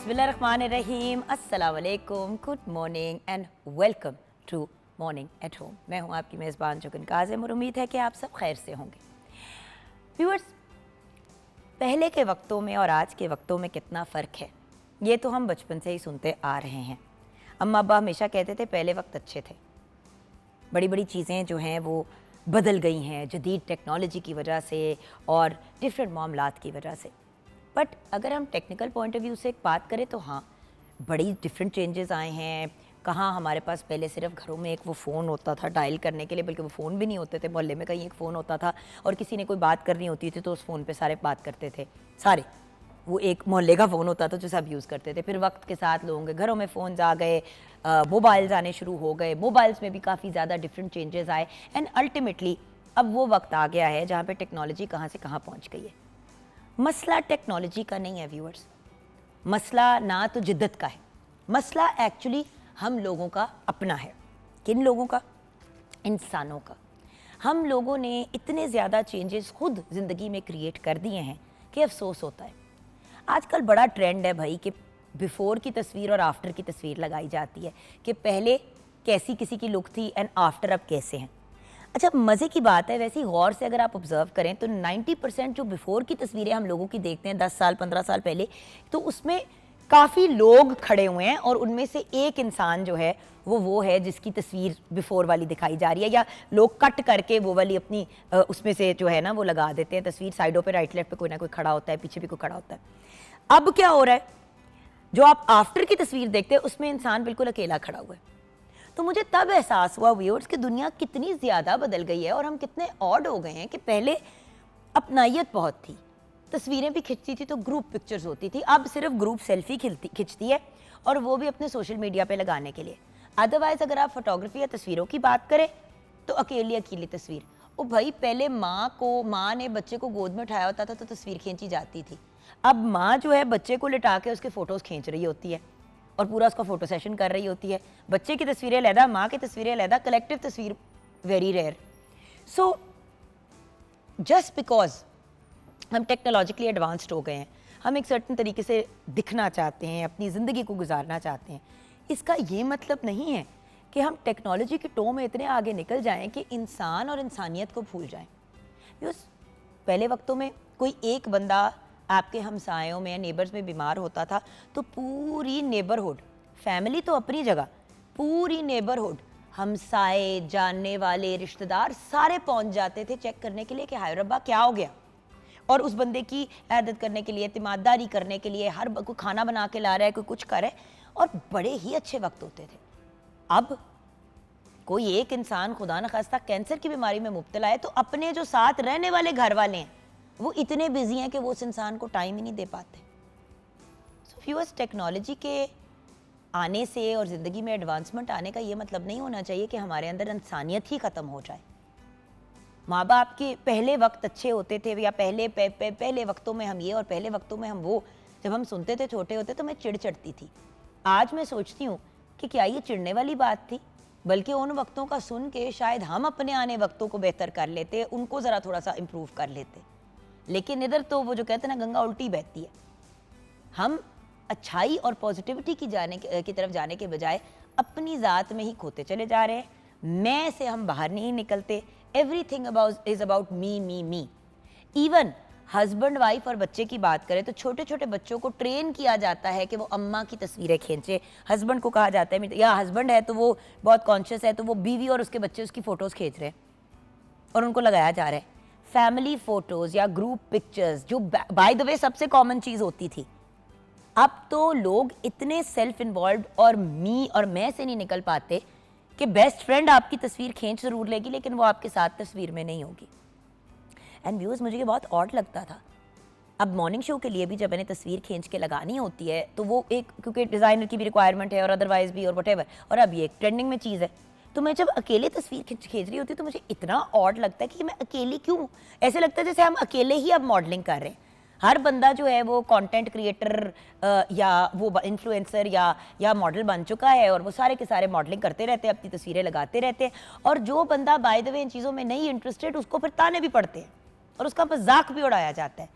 बिस्मिल्लाहिर्रहमानिर्रहीम, अस्सलाम वालेकुम, good morning and welcome to morning at home. मैं हूँ आपकी मेज़बान जुगन काज़िम और उम्मीद है कि आप सब खैर से होंगे। व्यूअर्स, पहले के वक्तों में और आज के वक्तों में कितना फ़र्क है ये तो हम बचपन से ही सुनते आ रहे हैं। अम्मा अब्बा हमेशा कहते थे पहले वक्त अच्छे थे। बड़ी बड़ी चीज़ें जो हैं वो बदल गई हैं जदीद टेक्नोलॉजी की वजह से और डिफरेंट मामलात की वजह से। बट अगर हम टेक्निकल पॉइंट ऑफ व्यू से एक बात करें तो हाँ, बड़ी डिफरेंट चेंजेस आए हैं। कहाँ हमारे पास पहले सिर्फ घरों में एक वो फ़ोन होता था डायल करने के लिए, बल्कि वो फ़ोन भी नहीं होते थे, मोहल्ले में कहीं एक फ़ोन होता था और किसी ने कोई बात करनी होती थी तो उस फ़ोन पे सारे बात करते थे। सारे वो एक मोहल्ले का फ़ोन होता था जो सब यूज़ करते थे। फिर वक्त के साथ लोगों के घरों में फ़ोन्स आ गए, मोबाइल्स आने शुरू हो गए, मोबाइल्स में भी काफ़ी ज़्यादा डिफरेंट चेंजेस आए एंड अल्टीमेटली अब वो वक्त आ गया है जहाँ पे टेक्नोलॉजी कहाँ से कहाँ पहुँच गई है। मसला टेक्नोलॉजी का नहीं है व्यूअर्स, मसला ना तो जिद्दत का है, मसला एक्चुअली हम लोगों का अपना है। किन लोगों का? इंसानों का। हम लोगों ने इतने ज़्यादा चेंजेस खुद ज़िंदगी में क्रिएट कर दिए हैं कि अफसोस होता है। आजकल बड़ा ट्रेंड है भाई कि बिफ़ोर की तस्वीर और आफ्टर की तस्वीर लगाई जाती है कि पहले कैसी किसी की लुक थी एंड आफ्टर अब कैसे हैं। अच्छा, मज़े की बात है, वैसे ही गौर से अगर आप ऑब्ज़र्व करें तो 90% जो बिफ़ोर की तस्वीरें हम लोगों की देखते हैं 10 साल 15 साल पहले, तो उसमें काफ़ी लोग खड़े हुए हैं और उनमें से एक इंसान जो है वो है जिसकी तस्वीर बिफ़ोर वाली दिखाई जा रही है, या लोग कट करके वो वाली अपनी उसमें से जो है ना वो लगा देते हैं तस्वीर। साइडों पे राइट लेफ्ट पे कोई ना कोई खड़ा होता है, पीछे भी कोई खड़ा होता है। अब क्या हो रहा है, जो आप आफ्टर की तस्वीर देखते हैं उसमें इंसान बिल्कुल अकेला खड़ा हुआ है। तो मुझे तब एहसास हुआ व्यूअर्स कि दुनिया कितनी ज़्यादा बदल गई है और हम कितने ऑड हो गए हैं कि पहले अपनायत बहुत थी, तस्वीरें भी खिंचती थी तो ग्रुप पिक्चर्स होती थी, अब सिर्फ ग्रुप सेल्फी खिंचती है और वो भी अपने सोशल मीडिया पे लगाने के लिए। अदरवाइज़ अगर आप फोटोग्राफी या तस्वीरों की बात करें तो अकेली अकेली तस्वीर। ओ भाई, पहले माँ ने बच्चे को गोद में उठाया होता था तो तस्वीर खींची जाती थी। अब माँ जो है बच्चे को लिटा के उसके फ़ोटोज़ खींच रही होती है और पूरा उसका फ़ोटो सेशन कर रही होती है। बच्चे की तस्वीरें अलहदा, माँ की तस्वीरें अलहदा, कलेक्टिव तस्वीर very rare. So just because हम टेक्नोलॉजिकली एडवांस्ड हो गए हैं, हम एक सर्टन तरीके से दिखना चाहते हैं, अपनी ज़िंदगी को गुजारना चाहते हैं, इसका ये मतलब नहीं है कि हम टेक्नोलॉजी के टो में इतने आगे निकल जाएं कि इंसान और इंसानियत को भूल जाएं। बिकॉज पहले वक्तों में कोई एक बंदा आपके हमसायों में, नेबर्स में बीमार होता था तो पूरी नेबरहुड, फैमिली तो अपनी जगह, पूरी नेबरहुड, हमसाए, जानने वाले, रिश्तेदार सारे पहुंच जाते थे चेक करने के लिए कि हाय रब्बा क्या हो गया, और उस बंदे की इबादत करने के लिए, तिमादारी करने के लिए, हर कोई खाना बना के ला रहा है, कोई कुछ कर रहा है, और बड़े ही अच्छे वक्त होते थे। अब कोई एक इंसान खुदा न खास्ता कैंसर की बीमारी में मुब्तला है तो अपने जो साथ रहने वाले घर वाले हैं वो इतने बिजी हैं कि वो उस इंसान को टाइम ही नहीं दे पाते। सो व्यूअर्स, टेक्नोलॉजी के आने से और ज़िंदगी में एडवांसमेंट आने का ये मतलब नहीं होना चाहिए कि हमारे अंदर इंसानियत ही ख़त्म हो जाए। माँ बाप के पहले वक्त अच्छे होते थे, या पहले वक्तों में हम ये और पहले वक्तों में हम वो, जब हम सुनते थे छोटे होते तो मैं चिढ़ चढ़ती थी। आज मैं सोचती हूँ कि क्या ये चिढ़ने वाली बात थी, बल्कि उन वक्तों का सुन के शायद हम अपने आने वक्तों को बेहतर कर लेते, उनको ज़रा थोड़ा सा इम्प्रूव कर लेते। लेकिन इधर तो वो जो कहते हैं ना, गंगा उल्टी बहती है। हम अच्छाई और पॉजिटिविटी की तरफ जाने के बजाय अपनी ज़ात में ही खोते चले जा रहे हैं। मैं से हम बाहर नहीं निकलते। Everything is about me me me. Even husband wife और बच्चे की बात करें तो छोटे छोटे बच्चों को ट्रेन किया जाता है कि वो अम्मा की तस्वीरें खींचे। हस्बैंड को कहा जाता है, या हस्बैंड है तो वो बहुत कॉन्शियस है तो वो बीवी और उसके बच्चे उसकी फ़ोटोज़ खींच रहे हैं और उनको लगाया जा रहा है। फैमिली फ़ोटोज़ या ग्रुप पिक्चर्स, जो बाय द वे सबसे कॉमन चीज़ होती थी, अब तो लोग इतने सेल्फ इन्वॉल्व और मी और मैं से नहीं निकल पाते कि बेस्ट फ्रेंड आपकी तस्वीर खींच ज़रूर लेगी लेकिन वो आपके साथ तस्वीर में नहीं होगी। एंड व्यूज़, मुझे ये बहुत ऑड लगता था। अब मॉर्निंग शो के लिए भी जब मैंने तस्वीर खींच के लगानी होती है तो वो एक, क्योंकि डिज़ाइनर की भी रिक्वायरमेंट है और अदरवाइज़ भी और वटेवर, और अब ये एक ट्रेंडिंग में चीज़ है, तो मैं जब अकेले तस्वीर खींच रही होती तो मुझे इतना ऑड लगता है कि मैं अकेली क्यों। ऐसे लगता है जैसे हम अकेले ही अब मॉडलिंग कर रहे हैं। हर बंदा जो है वो कंटेंट क्रिएटर या वो इन्फ्लुएंसर या मॉडल बन चुका है और वो सारे के सारे मॉडलिंग करते रहते हैं, अपनी तस्वीरें लगाते रहते हैं, और जो बंदा बाय द वे इन चीज़ों में नहीं इंटरेस्टेड उसको फिर ताने भी पड़ते हैं और उसका मजाक भी उड़ाया जाता है।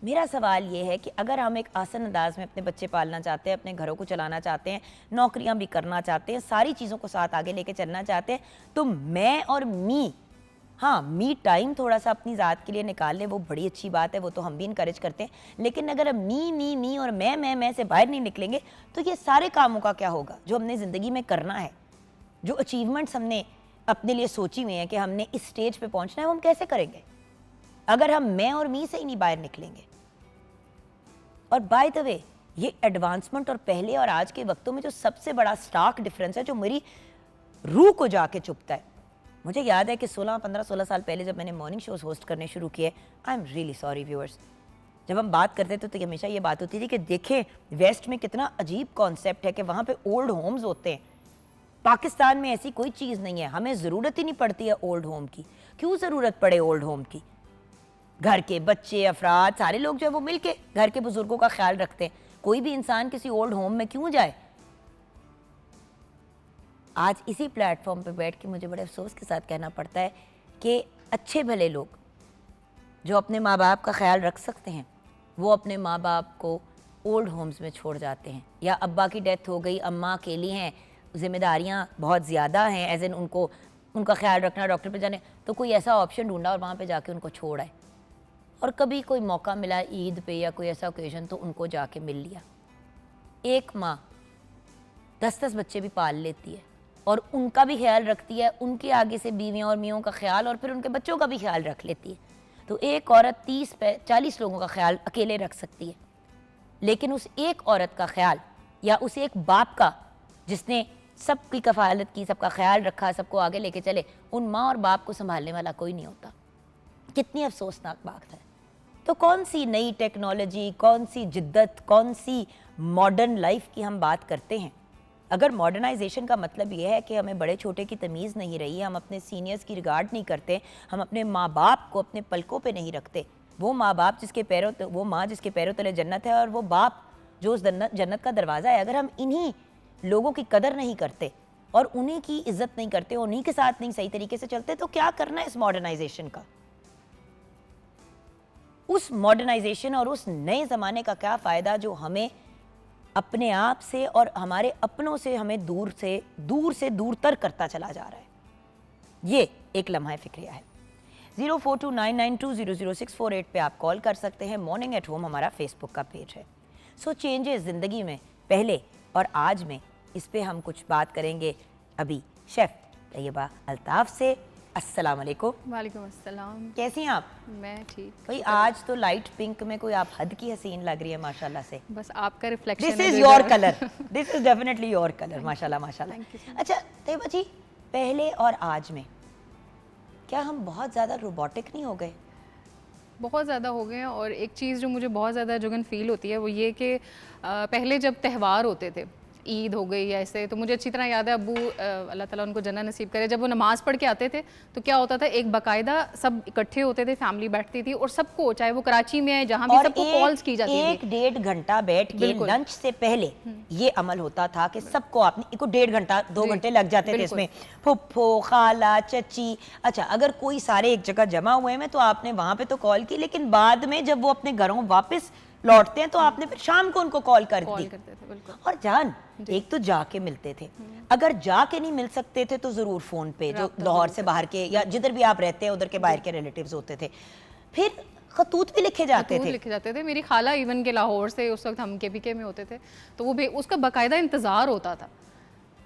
मेरा सवाल ये है कि अगर हम एक आसान अंदाज में अपने बच्चे पालना चाहते हैं, अपने घरों को चलाना चाहते हैं, नौकरियां भी करना चाहते हैं, सारी चीज़ों को साथ आगे लेके चलना चाहते हैं, तो मैं और मी, हाँ मी टाइम थोड़ा सा अपनी ज़ात के लिए निकाल लें, वो बड़ी अच्छी बात है, वो तो हम भी इनकरेज करते हैं। लेकिन अगर हम मी और मैं से बाहर नहीं निकलेंगे तो ये सारे कामों का क्या होगा जो हमने ज़िंदगी में करना है, जो अचीवमेंट्स हमने अपने लिए सोची हुई हैं कि हमने इस स्टेज पे पहुंचना है, वो हम कैसे करेंगे अगर हम मैं और मी से ही नहीं बाहर निकलेंगे। और बाय द वे, ये एडवांसमेंट और पहले और आज के वक्तों में जो सबसे बड़ा स्टार्क डिफरेंस है, जो मेरी रूह को जाके चुभता है, मुझे याद है कि 15-16 साल पहले जब मैंने मॉर्निंग शोज होस्ट करने शुरू किए, I am really sorry viewers, जब हम बात करते थे तो हमेशा ये बात होती थी कि देखें वेस्ट में कितना अजीब कॉन्सेप्ट है कि वहाँ पे ओल्ड होम्स होते हैं। पाकिस्तान में ऐसी कोई चीज़ नहीं है, हमें ज़रूरत ही नहीं पड़ती है ओल्ड होम की। क्यों ज़रूरत पड़े ओल्ड होम की? घर के बच्चे, अफराद, सारे लोग जो है वो मिल के घर के बुजुर्गों का ख्याल रखते हैं। कोई भी इंसान किसी ओल्ड होम में क्यों जाए? आज इसी प्लेटफॉर्म पे बैठ के मुझे बड़े अफसोस के साथ कहना पड़ता है कि अच्छे भले लोग जो अपने माँ बाप का ख्याल रख सकते हैं, वो अपने माँ बाप को ओल्ड होम्स में छोड़ जाते हैं। या अब्बा की डेथ हो गई, अम्मा अकेली हैं, जिम्मेदारियाँ बहुत ज़्यादा हैं, एज इन उनका ख्याल रखना, डॉक्टर पे जाने, तो कोई ऐसा ऑप्शन ढूंढा और वहाँ पे जाके उनको छोड़ आए। और कभी कोई मौका मिला ईद पे या कोई ऐसा ओकेजन तो उनको जाके मिल लिया। एक माँ 10-10 बच्चे भी पाल लेती है और उनका भी ख्याल रखती है, उनके आगे से बीवियों और मियों का ख्याल और फिर उनके बच्चों का भी ख्याल रख लेती है। तो एक औरत 30-40 लोगों का ख्याल अकेले रख सकती है, लेकिन उस एक औरत का ख्याल या उस एक बाप का जिसने सबकी कफालत की, सबका ख्याल रखा, सबको आगे लेके चले, उन माँ और बाप को संभालने वाला कोई नहीं होता। कितनी अफसोसनाक बात है। तो कौन सी नई टेक्नोलॉजी, कौन सी जिद्दत, कौन सी मॉडर्न लाइफ की हम बात करते हैं? अगर मॉडर्नाइजेशन का मतलब ये है कि हमें बड़े छोटे की तमीज़ नहीं रही, हम अपने सीनियर्स की रिगार्ड नहीं करते, हम अपने माँ बाप को अपने पलकों पे नहीं रखते, वो माँ बाप जिसके पैरों, वो माँ जिसके पैरों तले जन्नत है और वो बाप जो उस जन्नत का दरवाज़ा है, अगर हम इन्हीं लोगों की कदर नहीं करते और उन्हीं की इज्जत नहीं करते, उन्हीं के साथ नहीं सही तरीके से चलते, तो क्या करना है इस मॉडर्नाइजेशन का? उस मॉडर्नाइजेशन और उस नए ज़माने का क्या फ़ायदा जो हमें अपने आप से और हमारे अपनों से हमें दूर से दूर तर करता चला जा रहा है? ये एक लम्हा फिक्रिया है। 042992000648 पे आप कॉल कर सकते हैं। मॉर्निंग एट होम हमारा फेसबुक का पेज है। सो चेंजेस ज़िंदगी में पहले और आज में, इस पे हम कुछ बात करेंगे अभी शेफ़ तैयबा अल्ताफ़ से। अस्सलाम वालेकुम। वालेकुम अस्सलाम। कैसी हैं आप? मैं ठीक। भाई आज तो लाइट पिंक में कोई आप हद की हसीन लग रही है माशाल्लाह से। बस आपका reflection this is your colour, this is definitely your colour, माशाल्लाह माशाल्लाह। Thank you so much. अच्छा तैयबा जी, पहले और आज में क्या हम बहुत ज़्यादा रोबोटिक नहीं हो गए? बहुत ज़्यादा हो गए हैं। और एक चीज़ जो मुझे बहुत ज़्यादा जुगन फील होती है वो ये कि पहले जब त्यौहार होते थे, ईद हो गई या ऐसे, तो मुझे अच्छी तरह याद है अब्बू अल्लाह ताला उनको जन्नत नसीब करे, जब वो नमाज़ पढ़ के आते थे तो क्या होता था, एक बाकायदा सब इकट्ठे होते थे, फैमिली बैठती थी और सबको, चाहे वो कराची में है जहाँ भी, सबको कॉल्स की जाती थी। 1-1.5 घंटा बैठ के लंच से पहले ये अमल होता था कि सबको आपने 1.5 घंटा 2 घंटे लग जाते थे इसमें, फुफ्फो, खाला, चची। अच्छा, अगर कोई सारे एक जगह जमा हुए हैं तो आपने वहाँ पे तो कॉल की, लेकिन बाद में जब वो अपने घरों वापस लौटते हैं तो आपने फिर शाम को उनको कॉल कर दी। और जान, एक तो जाके मिलते थे, अगर जाके नहीं मिल सकते थे तो जरूर फोन पे, जो लाहौर से बाहर के या जिधर भी आप रहते हैं उधर के बाहर के रिलेटिव्स होते थे, फिर खतूत भी लिखे जाते थे। मेरी खाला इवन के लाहौर से, उस वक्त हम केपीके में होते थे, तो वो भी उसका बाकायदा इंतज़ार होता था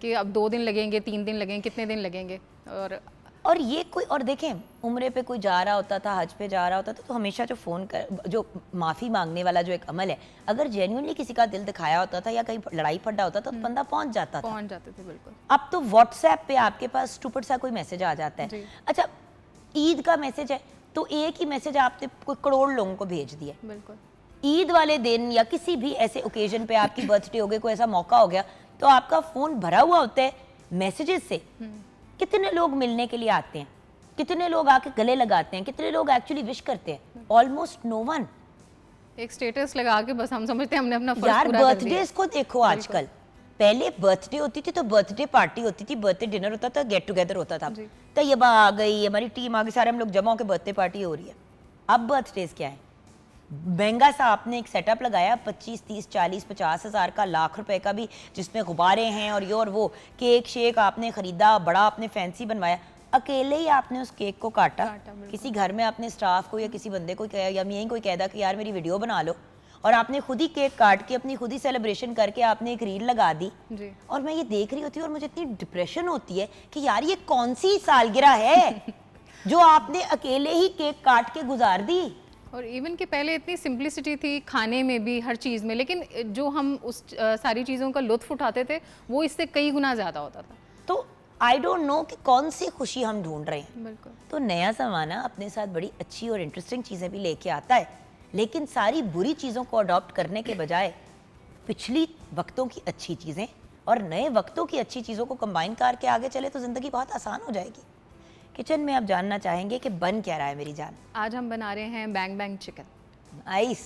कि अब 2 दिन लगेंगे, 3 दिन लगेंगे, कितने दिन लगेंगे। और ये कोई, और देखें उम्रे पे कोई जा रहा होता था, हज पे जा रहा होता था, तो हमेशा जो फ़ोन कर, जो माफ़ी मांगने वाला जो एक अमल है, अगर जेन्युइनली किसी का दिल दिखाया होता था या कहीं लड़ाई फड्डा होता था तो बंदा पहुंच जाते थे। बिल्कुल। अब तो व्हाट्सएप पे आपके पास स्टूपिड सा कोई मैसेज आ जाता है। अच्छा, ईद का मैसेज है तो एक ही मैसेज आपने कोई करोड़ लोगों को भेज दिया। बिल्कुल। ईद वाले दिन या किसी भी ऐसे ओकेजन पे, आपकी बर्थडे हो गई, कोई ऐसा मौका हो गया, तो आपका फ़ोन भरा हुआ होता है मैसेजेस से। कितने लोग मिलने के लिए आते हैं, कितने लोग आके गले लगाते हैं, कितने लोग एक्चुअली विश करते हैं? Almost no one. एक स्टेटस लगा के बस हम समझते हैं हमने अपना फर्ज यार, पूरा कर दिया। बर्थडेज को देखो आजकल। पहले बर्थडे होती थी तो बर्थडे पार्टी होती थी, बर्थडे डिनर होता था, गेट टुगेदर होता था। तैयबा आ गई, हमारी टीम आ गई, सारे हम लोग जमा होकर बर्थडे पार्टी हो रही है। अब बर्थडेज क्या है? महंगा सा आपने एक सेटअप लगाया 25, 30, 40, 50 हज़ार का, लाख रुपए का भी, जिसमें गुब्बारे हैं और ये और वो, केक शेक आपने ख़रीदा, बड़ा आपने फैंसी बनवाया, अकेले ही आपने उस केक को काटा। किसी घर में आपने स्टाफ को या किसी बंदे को या यहीं कोई कहता कि यार मेरी वीडियो बना लो, और आपने खुद ही केक काट के अपनी खुद ही सेलिब्रेशन करके आपने एक रील लगा दी जी। और मैं ये देख रही होती हूँ और मुझे इतनी डिप्रेशन होती है कि यार ये कौन सी सालगिरह है जो आपने अकेले ही केक काट के गुजार दी। और इवन कि पहले इतनी सिंप्लिसिटी थी खाने में भी, हर चीज़ में, लेकिन जो हम उस सारी चीज़ों का लुत्फ उठाते थे वो इससे कई गुना ज़्यादा होता था। तो आई डोंट नो कि कौन सी खुशी हम ढूंढ रहे हैं। बिल्कुल। तो नया ज़माना अपने साथ बड़ी अच्छी और इंटरेस्टिंग चीज़ें भी लेके आता है, लेकिन सारी बुरी चीज़ों को अडॉप्ट करने के बजाय पिछली वक्तों की अच्छी चीज़ें और नए वक्तों की अच्छी चीज़ों को कंबाइन करके आगे चले तो ज़िंदगी बहुत आसान हो जाएगी। किचन में आप जानना चाहेंगे कि बन क्या रहा है मेरी जान? आज हम बना रहे हैं bang bang chicken. Ice,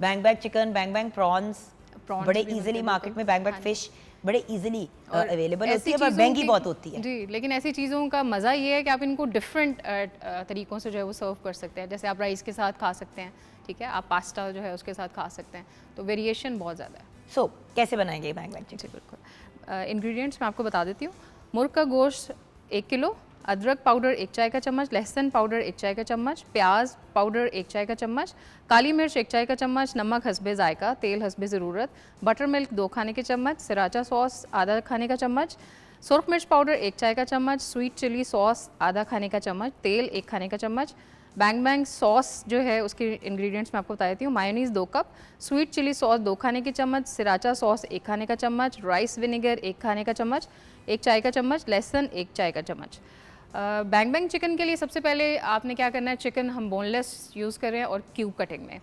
bang bang chicken, bang bang prawns, Prawns बड़े भी इजीली बनते हैं, मार्केट में बैंग बैंग फिश बड़े इजीली अवेलेबल ऐसी होती है, पर चीज़ों महंगी की- बहुत होती है। जी, लेकिन ऐसी चीज़ों का मज़ा ये है कि आप इनको डिफरेंट तरीक़ों से जो है वो सर्व कर सकते हैं। जैसे आप राइस के साथ खा सकते हैं, ठीक है, आप पास्ता जो है उसके साथ खा सकते हैं, तो वेरिएशन बहुत ज़्यादा है। सो कैसे बनाएंगे ये बैंग बैंग चिकन? जी बिल्कुल। इंग्रेडिएंट्स मैं आपको बता देती हूँ। मुर्ग का गोश्त 1 किलो, अदरक पाउडर 1 चाय का चम्मच, लहसुन पाउडर 1 चाय का चम्मच, प्याज पाउडर 1 चाय का चम्मच, काली मिर्च 1 चाय का चम्मच, नमक हस्बे जायका, तेल हस्बे ज़रूरत, बटर मिल्क 2 खाने के चम्मच, सराचा सॉस आधा खाने का चम्मच, सुरख मिर्च पाउडर 1 चाय का चम्मच, स्वीट चिली सॉस आधा खाने का चम्मच, तेल 1 खाने का चम्मच, बैंग बैंग सॉस जो है उसके इंग्रेडिएंट्स मैं आपको बता देती हूँ। मायोनीज़ 2 कप, स्वीट चिली सॉस 2 खाने के चम्मच, सराचा सॉस 1 खाने का चम्मच, राइस विनेगर 1 खाने का चम्मच, 1 चाय का चम्मच, लहसुन 1 चाय का चम्मच। बैंग बैंग चिकन के लिए सबसे पहले आपने क्या करना है, चिकन हम बोनलेस यूज़ कर रहे हैं और क्यूब कटिंग में।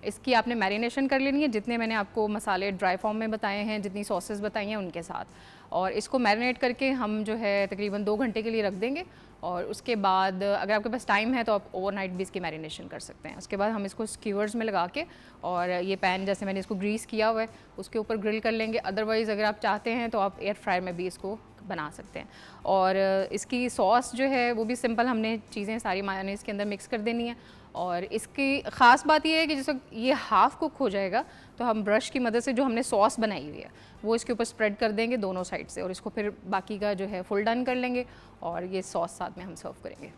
इसकी आपने मैरिनेशन कर लेनी है, जितने मैंने आपको मसाले ड्राई फॉर्म में बताए हैं, जितनी सॉसेस बताई हैं उनके साथ, और इसको मैरिनेट करके हम जो है तकरीबन 2 घंटे के लिए रख देंगे। और उसके बाद अगर आपके पास टाइम है तो आप ओवरनाइट भी इसकी मैरिनेशन कर सकते हैं। उसके बाद हम इसको स्क्यूअर्स में लगा के, और ये पैन जैसे मैंने इसको ग्रीस किया हुआ है उसके ऊपर ग्रिल कर लेंगे। अदरवाइज़ अगर आप चाहते हैं तो आप एयर फ्रायर में भी इसको बना सकते हैं। और इसकी सॉस जो है वो भी सिंपल, हमने चीज़ें सारी मायोनीज़ के अंदर मिक्स कर देनी है। और इसकी ख़ास बात ये है कि जैसे ये हाफ़ कुक हो जाएगा तो हम ब्रश की मदद से जो हमने सॉस बनाई हुई है वो इसके ऊपर स्प्रेड कर देंगे दोनों साइड से, और इसको फिर बाकी का जो है फुल डन कर लेंगे और ये सॉस साथ में हम सर्व करेंगे।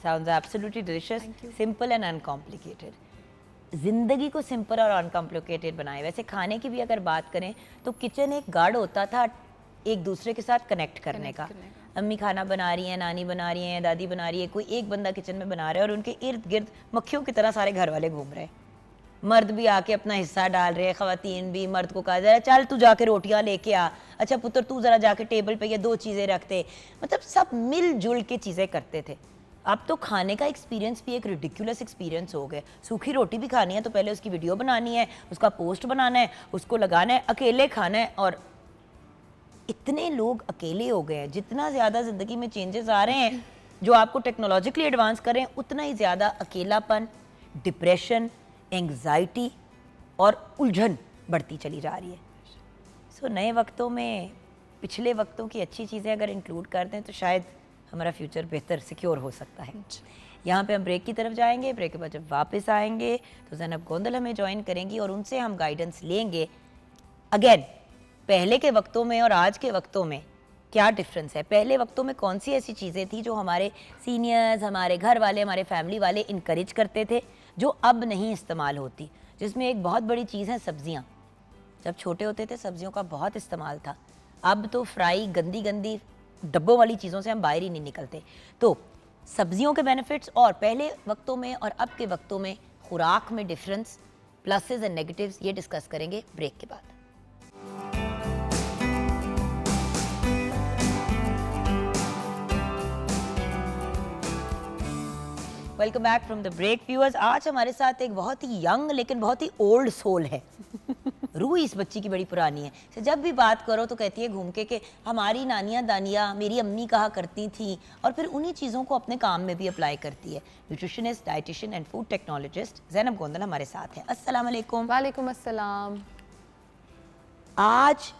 Sounds absolutely delicious, simple and uncomplicated. जिंदगी को सिंपल और अनकॉम्प्लिकेटेड बनाए। वैसे खाने की भी अगर बात करें तो किचन एक गार्ड होता था एक दूसरे के साथ कनेक्ट करने का। अम्मी खाना बना रही हैं, नानी बना रही हैं, दादी बना रही है, कोई एक बंदा किचन में बना रहा है और उनके इर्द गिर्द मक्खियों की तरह सारे घर वाले घूम रहे हैं। मर्द भी आके अपना हिस्सा डाल रहे हैं, ख़वातीन भी मर्द को कहा जा रहा है चल तू जाके रोटियां लेके आ, अच्छा पुत्र तू ज़रा जाके टेबल पे ये 2 चीज़ें रखते। मतलब सब मिलजुल के चीज़ें करते थे। अब तो खाने का एक्सपीरियंस भी एक रिडिकुलस एक्सपीरियंस हो गया। सूखी रोटी भी खानी है तो पहले उसकी वीडियो बनानी है, उसका पोस्ट बनाना है, उसको लगाना है, अकेले खाना है। और इतने लोग अकेले हो गए हैं, जितना ज़्यादा ज़िंदगी में चेंजेस आ रहे हैं जो आपको टेक्नोलॉजिकली एडवांस कर रहे हैं, उतना ही ज़्यादा अकेलापन, डिप्रेशन, एंग्जाइटी और उलझन बढ़ती चली जा रही है। सो नए वक्तों में पिछले वक्तों की अच्छी चीज़ें अगर इंक्लूड कर दें तो शायद हमारा फ्यूचर बेहतर सिक्योर हो सकता है। यहाँ पे हम ब्रेक की तरफ जाएंगे, ब्रेक के बाद जब वापस आएंगे तो ज़ैनब गोंदल हमें ज्वाइन करेंगी और उनसे हम गाइडेंस लेंगे अगेन पहले के वक्तों में और आज के वक्तों में क्या डिफरेंस है। पहले वक्तों में कौन सी ऐसी चीज़ें थी जो हमारे सीनियर्स, हमारे घर वाले, हमारे फैमिली वाले इनकरेज करते थे जो अब नहीं इस्तेमाल होती। जिसमें एक बहुत बड़ी चीज़ है सब्जियाँ। जब छोटे होते थे सब्जियों का बहुत इस्तेमाल था, अब तो फ्राई गंदी गंदी डब्बों वाली चीज़ों से हम बाहर ही नहीं निकलते। तो सब्जियों के बेनिफिट्स और पहले वक्तों में और अब के वक्तों में खुराक में डिफरेंस, प्लसेस एंड नेगेटिव्स, ये डिस्कस करेंगे ब्रेक के बाद। Welcome back from the break viewers. आज हमारे साथ एक बहुत ही यंग लेकिन बहुत ही ओल्ड सोल है। रूह इस बच्ची की बड़ी पुरानी है। तो जब भी बात करो तो कहती है घूम के कि हमारी नानियाँ दानियाँ मेरी अम्मी कहा करती थी, और फिर उन्हीं चीज़ों को अपने काम में भी अप्लाई करती है। Nutritionist, dietitian and food technologist Zainab Gondal हमारे साथ हैं। अस्सलाम वालेकुम। वालेकुम अस्सलाम। आज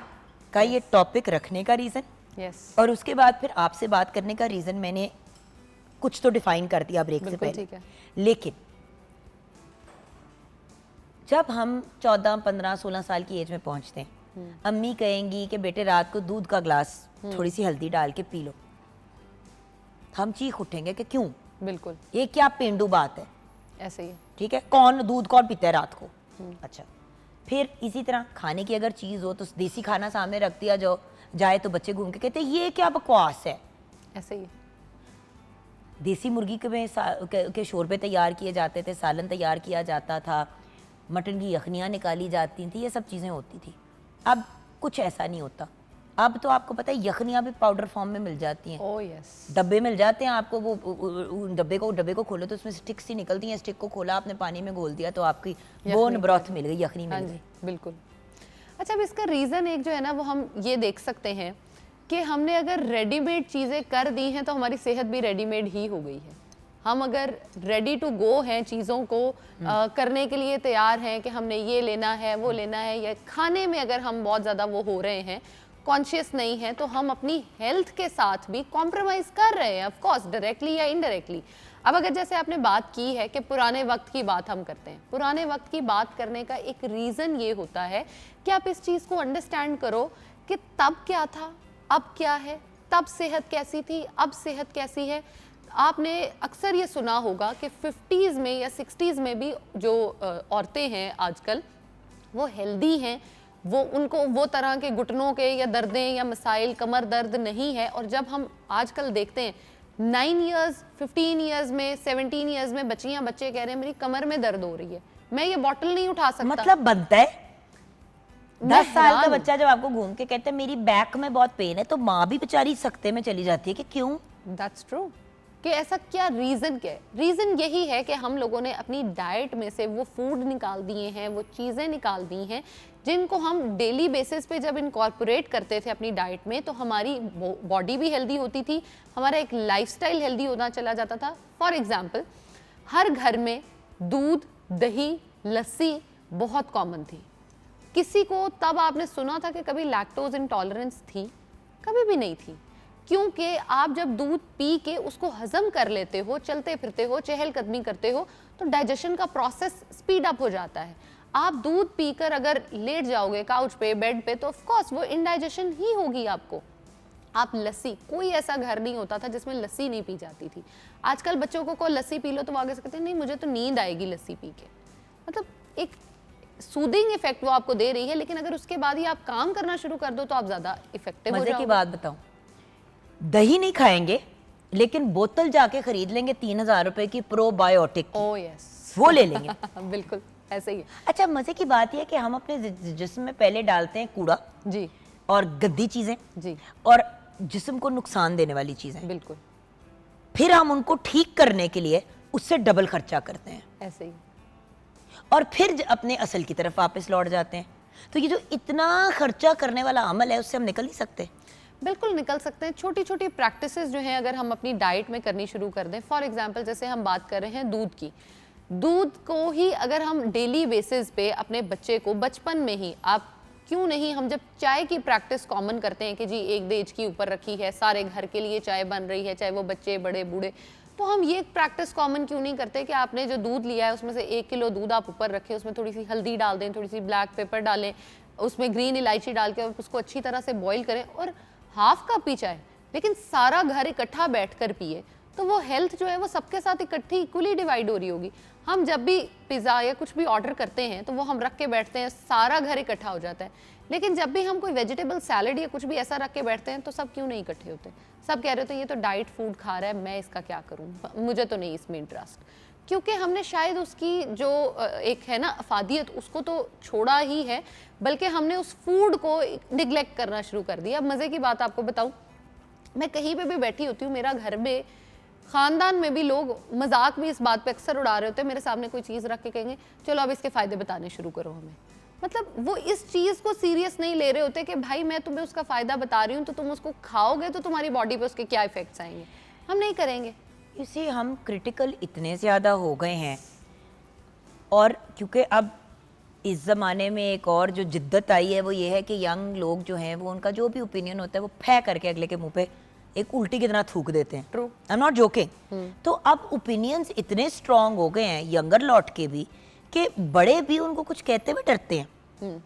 का ये टॉपिक रखने का रीज़न, यस, और उसके बाद फिर आपसे बात करने का रीज़न मैंने कुछ तो डिफाइन कर दिया ब्रेक से पहले, ठीक है। लेकिन जब हम 14, 15, 16 साल की एज में पहुंचते हैं, अम्मी कहेंगी कि बेटे रात को दूध का ग्लास थोड़ी सी हल्दी डाल के पी लो, हम चीख उठेंगे कि क्यों, बिल्कुल ये क्या पेंडू बात है, ऐसे ही है। ठीक है, कौन दूध कौन पीता है रात को। अच्छा, फिर इसी तरह खाने की अगर चीज़ हो तो देसी खाना सामने रख दिया जाए तो बच्चे घूम के कहते हैं ये क्या बकवास है। ऐसे ही देसी मुर्गी के शोरबे तैयार किए जाते थे, सालन तैयार किया जाता था, मटन की यखनियाँ निकाली जाती थी, ये सब चीज़ें होती थी। अब कुछ ऐसा नहीं होता। अब तो आपको पता है यखनियाँ भी पाउडर फॉर्म में मिल जाती हैं, ओह यस, डब्बे मिल जाते हैं आपको। वो डब्बे को खोलो तो उसमें स्टिक्स ही निकलती हैं, स्टिक को खोला आपने पानी में घोल दिया तो आपकी बोन ब्रॉथ मिल गई, यखनी हाँ मिल जी गई। बिल्कुल। अच्छा, अब इसका रीज़न एक जो है ना वो हम ये देख सकते हैं कि हमने अगर रेडीमेड चीज़ें कर दी हैं तो हमारी सेहत भी रेडीमेड ही हो गई है। हम अगर रेडी टू गो हैं, चीज़ों को करने के लिए तैयार हैं कि हमने ये लेना है वो लेना है, या खाने में अगर हम बहुत ज़्यादा वो हो रहे हैं, कॉन्शियस नहीं है, तो हम अपनी हेल्थ के साथ भी कॉम्प्रोमाइज़ कर रहे हैं, ऑफ कोर्स डायरेक्टली या इनडायरेक्टली। अब अगर जैसे आपने बात की है कि पुराने वक्त की बात हम करते हैं, पुराने वक्त की बात करने का एक रीज़न ये होता है कि आप इस चीज़ को अंडरस्टैंड करो कि तब क्या था, अब क्या है, तब सेहत कैसी थी, अब सेहत कैसी है। आपने अक्सर ये सुना होगा कि 50s में या 60s में भी जो औरतें हैं आजकल वो हेल्दी हैं, वो उनको वो तरह के घुटनों के या दर्दें या मसाइल, कमर दर्द नहीं है। और जब हम आजकल देखते हैं 9 इयर्स, 15 इयर्स में, 17 इयर्स में बच्चे कह रहे हैं मेरी कमर में दर्द हो रही है, मैं ये बॉटल नहीं उठा सकता। मतलब बनता है 10 साल का हैरान बच्चा जब आपको घूम के कहते हैं मेरी बैक में बहुत पेन है, तो माँ भी बेचारी सख्ते में चली जाती है कि क्यों। दैट्स ट्रू कि ऐसा क्या रीज़न क्या है। रीज़न यही है कि हम लोगों ने अपनी डाइट में से वो फूड निकाल दिए हैं, वो चीज़ें निकाल दी हैं जिनको हम डेली बेसिस पे जब इनकॉर्पोरेट करते थे अपनी डाइट में तो हमारी बॉडी भी हेल्दी होती थी, हमारा एक लाइफस्टाइल हेल्दी होना चला जाता था। फॉर एग्जांपल, हर घर में दूध, दही, लस्सी बहुत कॉमन थी। किसी को तब आपने सुना था कि कभी लैक्टोज इंटॉलरेंस थी? कभी भी नहीं थी, क्योंकि आप जब दूध पी के उसको हजम कर लेते हो, चलते फिरते हो, चहलकदमी करते हो, तो डाइजेशन का प्रोसेस स्पीड अप हो जाता है। आप दूध पीकर अगर लेट जाओगे काउच पे, बेड पे, तो ऑफ कोर्स वो इंडाइजेशन ही होगी आपको। आप लस्सी, कोई ऐसा घर नहीं होता था जिसमें लस्सी नहीं पी जाती थी। आजकल बच्चों को लस्सी पी लो तो वो आगे से कहते हैं नहीं मुझे तो नींद आएगी लस्सी पी के। मतलब एक सूदिंग इफेक्ट वो आपको दे रही है, लेकिन अगर उसके बाद ही आप काम करना शुरू कर दो तो आप ज्यादा इफेक्टिव हो मजे की जाओगे। बात बताऊं, दही नहीं खाएंगे लेकिन बोतल जाके खरीद लेंगे 3000 रुपए की प्रोबायोटिक, ओह यस, वो ले लेंगे। बिल्कुल ऐसे ही है। अच्छा, मजे की बात यह है कि हम अपने जिस्म में पहले डालते हैं कूड़ा जी और गंदी चीजें जी और जिस्म को नुकसान देने वाली चीजें, बिल्कुल फिर हम उनको ठीक करने के लिए उससे डबल खर्चा करते हैं ऐसे ही। और फिर अपने असल की तरफ वापस लौट जाते हैं। तो ये जो इतना खर्चा करने वाला अमल है उससे हम निकल नहीं सकते। बिल्कुल निकल सकते हैं। छोटी छोटी प्रैक्टिसेस जो हैं अगर हम अपनी डाइट में करनी शुरू कर दें, फॉर एग्जांपल जैसे हम बात कर रहे हैं दूध की, दूध को ही अगर हम डेली बेसिस पे अपने बच्चे को बचपन में ही, आप क्यों नहीं, हम जब चाय की प्रैक्टिस कॉमन करते हैं कि जी एक डेज की ऊपर रखी है, सारे घर के लिए चाय बन रही है, चाहे वो बच्चे बड़े बूढ़े, तो हम ये प्रैक्टिस कॉमन क्यों नहीं करते कि आपने जो दूध लिया है उसमें से 1 किलो दूध आप ऊपर रखें, उसमें थोड़ी सी हल्दी डाल दें, थोड़ी सी ब्लैक पेपर डालें, उसमें ग्रीन इलायची डाल के उसको अच्छी तरह से बॉईल करें और हाफ कप पी चाय, लेकिन सारा घर इकट्ठा बैठकर पिए, तो वो हेल्थ जो है वो सबके साथ इकट्ठी इक्वली डिवाइड हो रही होगी। हम जब भी पिज़्ज़ा या कुछ भी ऑर्डर करते हैं तो वो हम रख के बैठते हैं, सारा घर इकट्ठा हो जाता है, लेकिन जब भी हम कोई वेजिटेबल सैलड या कुछ भी ऐसा रख के बैठते हैं तो सब क्यों नहीं इकट्ठे होते? सब कह रहे होते हैं ये तो डाइट फूड खा रहा है, मैं इसका क्या करूं, मुझे तो नहीं इसमें इंटरेस्ट, क्योंकि हमने शायद उसकी जो एक है ना अफादियत, उसको तो छोड़ा ही है, बल्कि हमने उस फूड को निगलेक्ट करना शुरू कर दिया। अब मज़े की बात आपको बताऊं, मैं कहीं पे भी बैठी होती हूँ, मेरा घर में ख़ानदान में भी लोग मजाक भी इस बात पे अक्सर उड़ा रहे होते हैं, मेरे सामने कोई चीज़ रख के कहेंगे चलो अब इसके फ़ायदे बताने शुरू करो हमें। मतलब वो इस चीज़ को सीरियस नहीं ले रहे होते कि भाई मैं तुम्हें उसका फ़ायदा बता रही हूँ तो तुम उसको खाओगे तो तुम्हारी बॉडी पे उसके क्या इफ़ेक्ट्स आएंगे, हम नहीं करेंगे। इसे हम क्रिटिकल इतने ज़्यादा हो गए हैं, और क्योंकि अब इस ज़माने में एक और जो जिद्दत आई है वो ये है कि यंग लोग जो हैं वो उनका जो भी ओपिनियन होता है वो फै करके अगले के मुंह पे एक उल्टी की तरह थूक देते हैं। True, I am not joking. तो अब ओपिनियंस इतने स्ट्रांग हो गए हैं यंगर लॉट के भी कि बड़े भी उनको कुछ कहते हुए डरते हैं।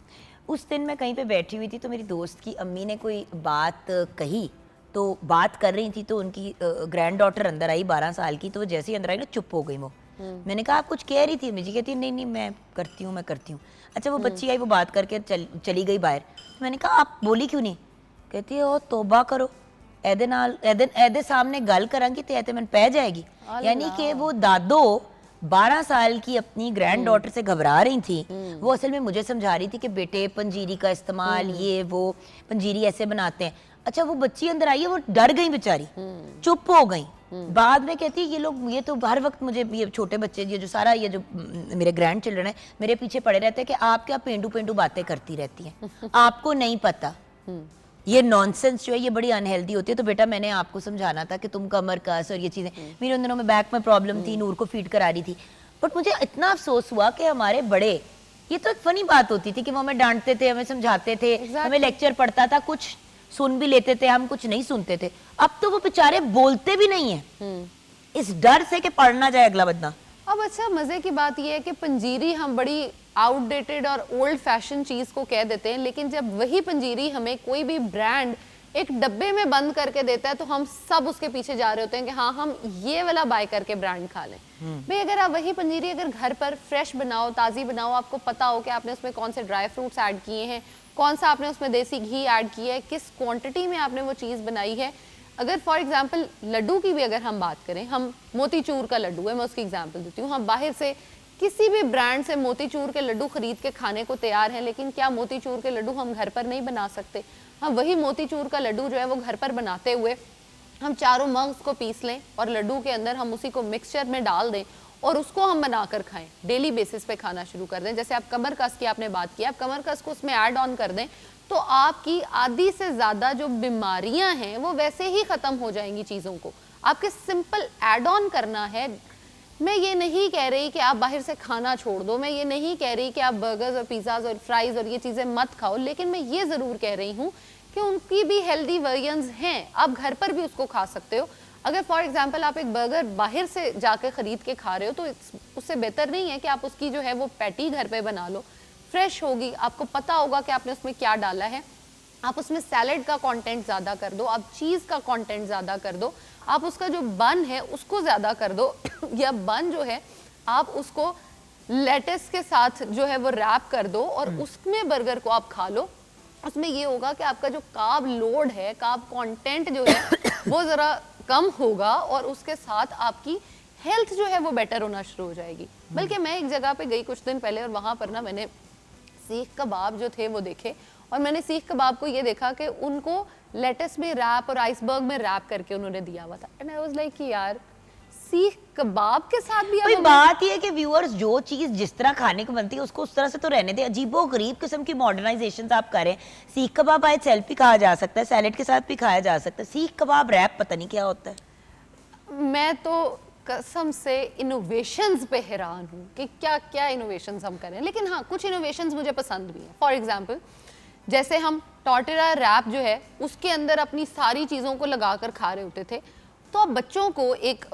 उस दिन मैं कहीं पे बैठी हुई थी तो मेरी दोस्त की अम्मी ने कोई बात कही, तो बात कर रही थी तो उनकी ग्रैंड डॉटर अंदर आई 12 साल की, तो वो जैसे ही अंदर आई ना चुप हो गई वो। मैंने कहा आप कुछ कह रही थी? अम्मी जी कहती है नहीं नहीं मैं करती हूँ। अच्छा वो बच्ची आई, वो बात करके चली गई बाहर। मैंने कहा आप बोली क्यों नहीं? कहती है ओ तौबा करो, एदे नाल एदे सामने गल करांगी तो एते मन पै जाएगी। यानी कि वो दादो 12 साल की अपनी ग्रैंड डॉटर से घबरा रही थी। वो असल में मुझे समझा रही थी कि बेटे पंजीरी का इस्तेमाल, ये वो पंजीरी ऐसे बनाते हैं। अच्छा वो बच्ची अंदर आई है, वो डर गई बेचारी, चुप हो गई। बाद में कहती है ये लोग, ये तो हर वक्त मुझे, ये छोटे बच्चे, ये जो सारा, ये जो मेरे ग्रैंड चिल्ड्रन है मेरे पीछे पड़े रहते हैं कि आप क्या पेंडू पेंडू बातें करती रहती हैं, आपको नहीं पता, ये नॉनसेंस जो है ये बड़ी अनहेल्दी होती है। तो बेटा मैंने आपको समझाना था कि तुम कमर कस और ये चीजें, मेरे उन दिनों में बैक में प्रॉब्लम थी, नूर को फीड करा रही थी। बट मुझे इतना अफसोस हुआ कि हमारे बड़े, ये तो एक फनी बात होती थी कि वो हमें डांटते थे, हमें समझाते थे, हमें लेक्चर पढ़ता था, कुछ सुन भी लेते थे, हम कुछ नहीं सुनते थे। अब तो वो बेचारे बोलते भी नहीं है इस डर से कि पढ़ना जाए अगला बदना। अब अच्छा मजे की बात यह है कि पंजीरी हम बड़ी आउटडेटेड और ओल्ड फैशन चीज को कह देते हैं, लेकिन जब वही पंजीरी हमें कोई भी ब्रांड एक डब्बे में बंद करके देता है तो हम सब उसके पीछे जा रहे होते हैं कि हाँ हम ये वाला बाय करके ब्रांड खा लें। भाई अगर आप वही पंजीरी अगर घर पर फ्रेश बनाओ, ताजी बनाओ, आपको पता हो कि आपने उसमें कौन से ड्राई फ्रूट्स ऐड किए हैं, कौन सा आपने उसमें देसी घी ऐड किया है, किस क्वांटिटी में आपने वो चीज़ बनाई है। अगर फॉर एग्जांपल लड्डू की भी अगर हम बात करें, हम मोतीचूर का लड्डू है, मैं उसकी एग्जांपल देती हूँ, हम बाहर से किसी भी ब्रांड से मोतीचूर के लड्डू खरीद के खाने को तैयार हैं, लेकिन क्या मोतीचूर के लड्डू हम घर पर नहीं बना सकते? हम वही मोतीचूर का लड्डू जो है वो घर पर बनाते हुए हम चारों मग्स को पीस लें और लड्डू के अंदर हम उसी को मिक्सचर में डाल दें और उसको हम बनाकर खाएं, डेली बेसिस पे खाना शुरू कर दें। जैसे आप कमर कस की आपने बात की, आप कमर कस को उसमें ऐड ऑन कर दें तो आपकी आधी से ज़्यादा जो बीमारियां हैं वो वैसे ही ख़त्म हो जाएंगी चीज़ों को। आपके सिंपल ऐड ऑन करना है। मैं ये नहीं कह रही कि आप बाहर से खाना छोड़ दो, मैं ये नहीं कह रही कि आप बर्गर्स और पिज़्ज़ाज और फ्राइज़ और ये चीज़ें मत खाओ, लेकिन मैं ये ज़रूर कह रही हूँ कि उनकी भी हेल्दी वेरिएंट्स हैं, आप घर पर भी उसको खा सकते हो। अगर फॉर एग्जांपल आप एक बर्गर बाहर से जाकर ख़रीद के खा रहे हो तो उससे बेहतर नहीं है कि आप उसकी जो है वो पैटी घर पे बना लो, फ्रेश होगी, आपको पता होगा कि आपने उसमें क्या डाला है। आप उसमें सैलेड का कंटेंट ज़्यादा कर दो, आप चीज़ का कंटेंट ज़्यादा कर दो, आप उसका जो बन है उसको ज़्यादा कर दो या बन जो है आप उसको लेटेस के साथ जो है वो रैप कर दो और उसमें बर्गर को आप खा लो। उसमें ये होगा कि आपका जो कार्ब लोड है, कार्ब कंटेंट जो है वो ज़रा कम होगा और उसके साथ आपकी हेल्थ जो है वो बेटर होना शुरू हो जाएगी। बल्कि मैं एक जगह पे गई कुछ दिन पहले और वहाँ पर ना मैंने सीख कबाब जो थे वो देखे और मैंने सीख कबाब को ये देखा कि उनको लेटस में रैप और आइसबर्ग में रैप करके उन्होंने दिया हुआ था। एंड आई वाज लाइक कि यार सीख कबाब के साथ भी कोई बात ये है कि व्यूअर्स जो चीज जिस तरह खाने को बनती है उसको उस तरह से तो रहने दे। अजीबो गरीब किस्म की मॉडर्नाइजेशन आप करें। सीख कबाब बाय सेल्फ भी खाया जा सकता है, सैलेड के साथ भी खाया जा सकता है। सीख कबाब रैप पता नहीं क्या होता है। मैं तो कसम से इनोवेशंस पे हैरान हूँ कि क्या क्या इनोवेशंस हम करें, लेकिन हाँ कुछ इनोवेशंस मुझे पसंद भी हैं। फॉर एग्जांपल जैसे हम टॉर्टिला रैप जो है उसके अंदर अपनी सारी चीज़ों को लगाकर खा रहे होते थे, तो अब बच्चों को एक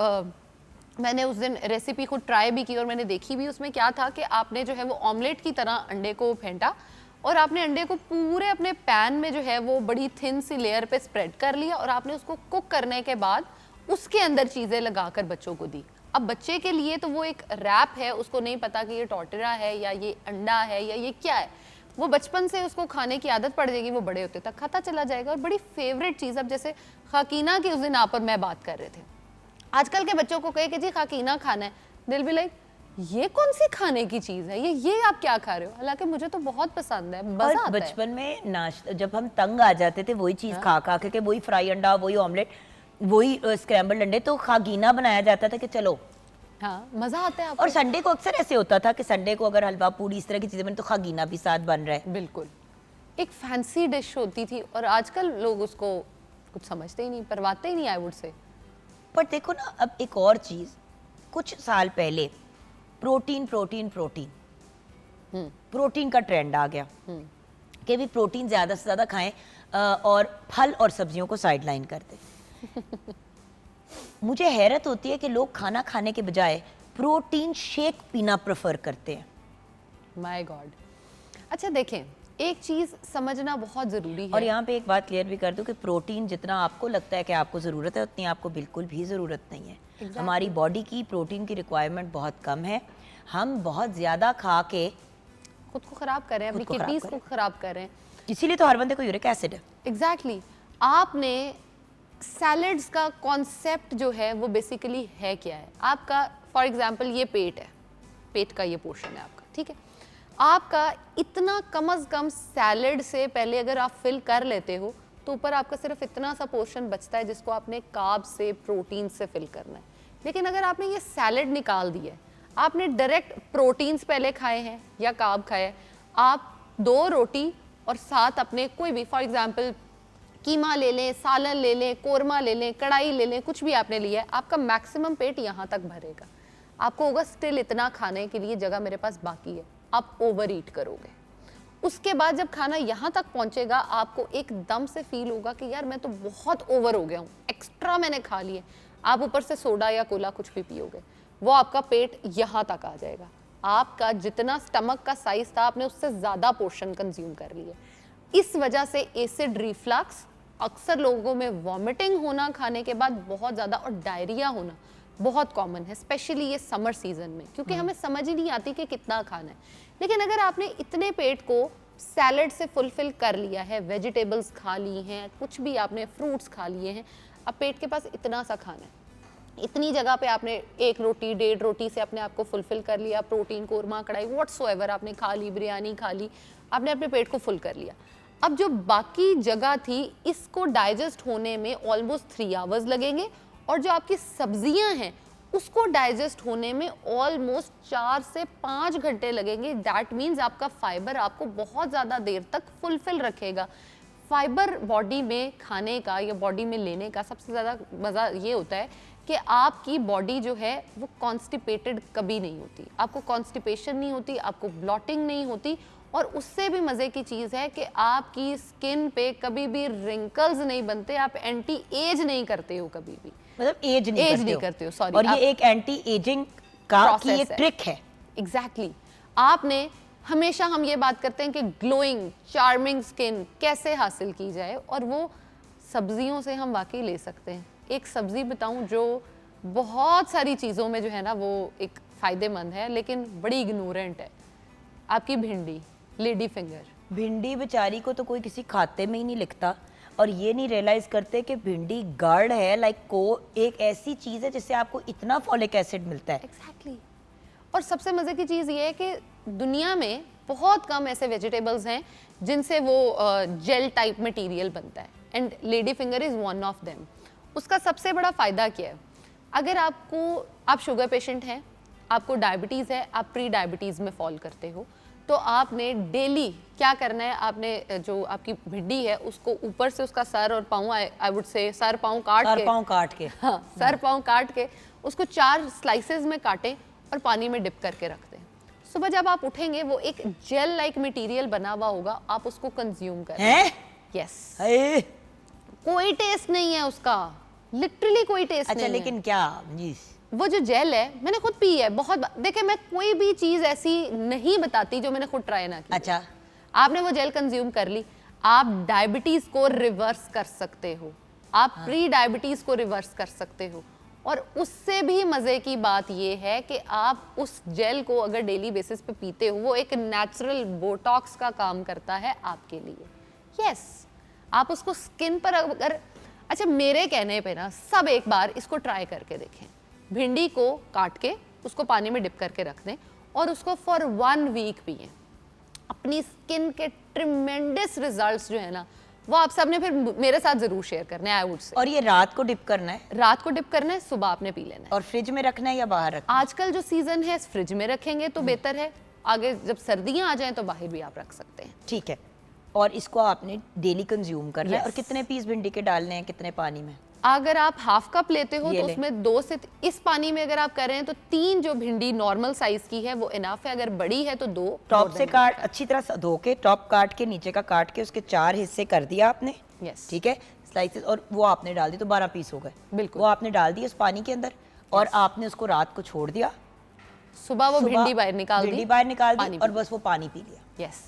मैंने उस दिन रेसिपी खुद ट्राई भी की और मैंने देखी भी। उसमें क्या था कि आपने जो है वो ऑमलेट की तरह अंडे को फेंटा और आपने अंडे को पूरे अपने पैन में जो है वो बड़ी थिन सी लेयर पे स्प्रेड कर लिया और आपने उसको कुक करने के बाद उसके अंदर चीज़ें लगाकर बच्चों को दी। अब बच्चे के लिए तो वो एक रैप है, उसको नहीं पता कि ये टॉर्टिला है या ये अंडा है या ये क्या है। वो बचपन से उसको खाने की आदत पड़ जाएगी, वो बड़े होते तक खाता चला जाएगा। और बड़ी फेवरेट चीज़, अब जैसे खाकीना की उस दिन आप और मैं बात कर रहे थे, आजकल के बच्चों को कहे कि जी खाकीना खाना है, दिल भी लाइक ये कौन सी खाने की चीज़ है, ये आप क्या खा रहे हो। हालांकि मुझे तो बहुत पसंद है, मजा आता है। बचपन में नाश्ता जब हम तंग आ जाते थे वही चीज़ खा खा के वही फ्राई अंडा, वही ऑमलेट, वही स्क्रैम्बल अंडे, तो खागीना बनाया जाता था कि चलो हाँ मजा आता है। और संडे को अक्सर ऐसे होता था कि संडे को अगर हलवा पूरी इस तरह की चीजें बने तो खागीना भी साथ बन रहा है। बिल्कुल एक फैंसी डिश होती थी और आजकल लोग उसको कुछ समझते ही नहीं, परवाते ही नहीं, आई वुड से। पर देखो ना, अब एक और चीज, कुछ साल पहले प्रोटीन प्रोटीन प्रोटीन प्रोटीन का ट्रेंड आ गया कि भी प्रोटीन ज्यादा से ज्यादा खाएं और फल और सब्जियों को साइडलाइन कर दें। मुझे हैरत होती है कि लोग खाना खाने के बजाय प्रोटीन शेक पीना प्रेफर करते हैं। My God. अच्छा देखें, एक चीज़ समझना बहुत ज़रूरी है। और यहाँ पे एक बात क्लियर भी कर दूं कि प्रोटीन जितना आपको लगता है कि आपको ज़रूरत है उतनी आपको बिल्कुल भी ज़रूरत नहीं है। हमारी बॉडी की प्रोटीन की रिक्वायरमेंट बहुत कम है। हम बहुत ज़्यादा खा के खुद को ख़राब कर रहे हैं, अपनी खुद को किडनीज खराब को ख़राब कर रहे हैं। इसीलिए तो हर बंदे को यूरिक एसिड है। एग्जैक्टली आपने सैलड्स का कॉन्सेप्ट जो है वो बेसिकली है क्या है? आपका फॉर एग्जांपल ये पेट है, पेट का ये पोर्शन है आपका, ठीक है। आपका इतना कम अज़ कम सैलड से पहले अगर आप फिल कर लेते हो तो ऊपर आपका सिर्फ इतना सा पोर्शन बचता है जिसको आपने कार्ब से, प्रोटीन से फिल करना है। लेकिन अगर आपने ये सैलड निकाल दिया है, आपने डायरेक्ट प्रोटीन्स पहले खाए हैं या कार्ब खाए, आप 2 रोटी और साथ अपने कोई भी फॉर एग्जांपल कीमा ले लें, सालन ले लें, कोरमा ले लें, कढ़ाई ले लें, कुछ भी आपने लिया है, आपका मैक्सिमम पेट यहाँ तक भरेगा। आपको होगा स्टिल इतना खाने के लिए जगह मेरे पास बाकी है, आप ओवर ईट करोगे। उसके बाद जब खाना यहाँ तक पहुँचेगा आपको एकदम से फील होगा कि यार मैं तो बहुत ओवर हो गया हूँ, एक्स्ट्रा मैंने खा लिए। आप ऊपर से सोडा या कोला कुछ भी पियोगे, वो आपका पेट यहाँ तक आ जाएगा। आपका जितना स्टमक का साइज था आपने उससे ज़्यादा पोर्शन कंज्यूम कर लिया। इस वजह से एसिड रिफ्लक्स, अक्सर लोगों में वॉमिटिंग होना खाने के बाद बहुत ज़्यादा, और डायरिया होना बहुत कॉमन है, स्पेशली ये समर सीजन में, क्योंकि हमें समझ ही नहीं आती कि कितना खाना है। लेकिन अगर आपने इतने पेट को सैलड से फुलफिल कर लिया है, वेजिटेबल्स खा ली हैं, कुछ भी आपने फ्रूट्स खा लिए हैं, अब पेट के पास इतना सा खाना है, इतनी जगह पे आपने 1 रोटी 1.5 रोटी से अपने आप को फुलफिल कर लिया, प्रोटीन, कोरमा, कढ़ाई, व्हाट्सोएवर आपने खा ली, बिरयानी खा ली, आपने अपने पेट को फुल कर लिया। अब जो बाकी जगह थी इसको डाइजेस्ट होने में ऑलमोस्ट 3 आवर्स लगेंगे, और जो आपकी सब्जियां हैं उसको डाइजेस्ट होने में ऑलमोस्ट 4 से 5 घंटे लगेंगे। दैट मीन्स आपका फाइबर आपको बहुत ज़्यादा देर तक फुलफिल रखेगा। फाइबर बॉडी में खाने का या बॉडी में लेने का सबसे ज़्यादा मज़ा ये होता है कि आपकी बॉडी जो है वो कॉन्स्टिपेटेड कभी नहीं होती, आपको कॉन्स्टिपेशन नहीं होती, आपको ब्लॉटिंग नहीं होती, और उससे भी मज़े की चीज़ है कि आपकी स्किन पे कभी भी रिंकल्स नहीं बनते, आप एंटी एज नहीं करते हो कभी भी, मतलब एज नहीं करते हो, सॉरी। और ये एक एंटी एजिंग का की एक ट्रिक है। एग्जैक्टली आपने हमेशा, हम ये बात करते हैं कि ग्लोइंग चार्मिंग स्किन कैसे हासिल की जाए, और वो सब्जियों से हम वाकई ले सकते हैं। एक सब्जी बताऊं जो बहुत सारी चीज़ों में जो है ना वो एक फ़ायदेमंद है लेकिन बड़ी इग्नोरेंट है, आपकी भिंडी, लेडी फिंगर। भिंडी बेचारी को तो कोई किसी खाते में ही नहीं लिखता, और ये नहीं रियलाइज करते कि भिंडी गार्ड है, लाइक को एक ऐसी चीज़ है जिससे आपको इतना फॉलिक एसिड मिलता है। एग्जैक्टली। और सबसे मज़े की चीज़ ये है कि दुनिया में बहुत कम ऐसे वेजिटेबल्स हैं जिनसे वो जेल टाइप मटेरियल बनता है, and lady finger is one of them. उसका सबसे बड़ा फ़ायदा क्या है? अगर आप शुगर पेशेंट हैं, आपको डायबिटीज़ है, आप प्री डायबिटीज़ में फॉल करते हो, तो आपने डेली क्या करना है, आपने जो आपकी भिंडी है उसको ऊपर से उसका सर और पाँव, आई वुड से सर पाँव काट के, हाँ, सर पाँव काट के उसको 4 स्लाइसेस में काटें और पानी में डिप करके रख दें। सुबह जब आप उठेंगे वो एक जेल लाइक मटेरियल बना हुआ होगा, आप उसको कंज्यूम करें। यस, कोई टेस्ट नहीं है उसका, लिटरली कोई टेस्ट नहीं है। लेकिन क्या वो जो जेल है मैंने खुद पी है बहुत। देखिए मैं कोई भी चीज ऐसी नहीं बताती जो मैंने खुद ट्राई ना की। अच्छा, आपने वो जेल कंज्यूम कर ली, आप डायबिटीज को रिवर्स कर सकते हो, आप प्री डायबिटीज को रिवर्स कर सकते हो, और उससे भी मजे की बात ये है कि आप उस जेल को अगर डेली बेसिस पे पीते हो, वो एक नेचुरल बोटॉक्स का काम करता है आपके लिए। यस, आप उसको स्किन पर अगर, अच्छा मेरे कहने पे ना सब एक बार इसको ट्राई करके देखें। भिंडी को काट के उसको पानी में डिप करके रख दें और उसको फॉर 1 वीक पिएं। अपनी स्किन के ट्रिमेंडस रिजल्ट्स जो है ना वो आप सबने फिर मेरे साथ जरूर शेयर करने हैं, आई वुड से। और ये रात को डिप करना है? रात को डिप करना है, सुबह आपने पी लेना है। और फ्रिज में रखना है या बाहर रखना है? आजकल जो सीजन है फ्रिज में रखेंगे तो बेहतर है, आगे जब सर्दियां आ जाएं तो बाहर भी आप रख सकते हैं। ठीक है। और इसको आपने डेली कंज्यूम करना है। Yes. और कितने पीस भिंडी के डालने हैं, कितने पानी में? अगर आप हाफ कप लेते हो ये तो ले। उसमें 2 से इस पानी में अगर आप कर रहे हैं तो 3 जो भिंडी नॉर्मल साइज की है वो इनफ है, अगर बड़ी है तो 2। टॉप से काट, अच्छी तरह से धो के टॉप काट के नीचे का काट के उसके 4 हिस्से कर दिया आपने। यस, ठीक है, स्लाइसेस, और वो आपने डाल दी तो 12 पीस हो गए। बिल्कुल। वो आपने डाल दिया उस पानी के अंदर और आपने उसको रात को छोड़ दिया। सुबह वो सुबह भिंडी बाहर निकाल दी, भिंडी बाहर निकाल दी पानी और पी बस वो पानी पी लिया। यस।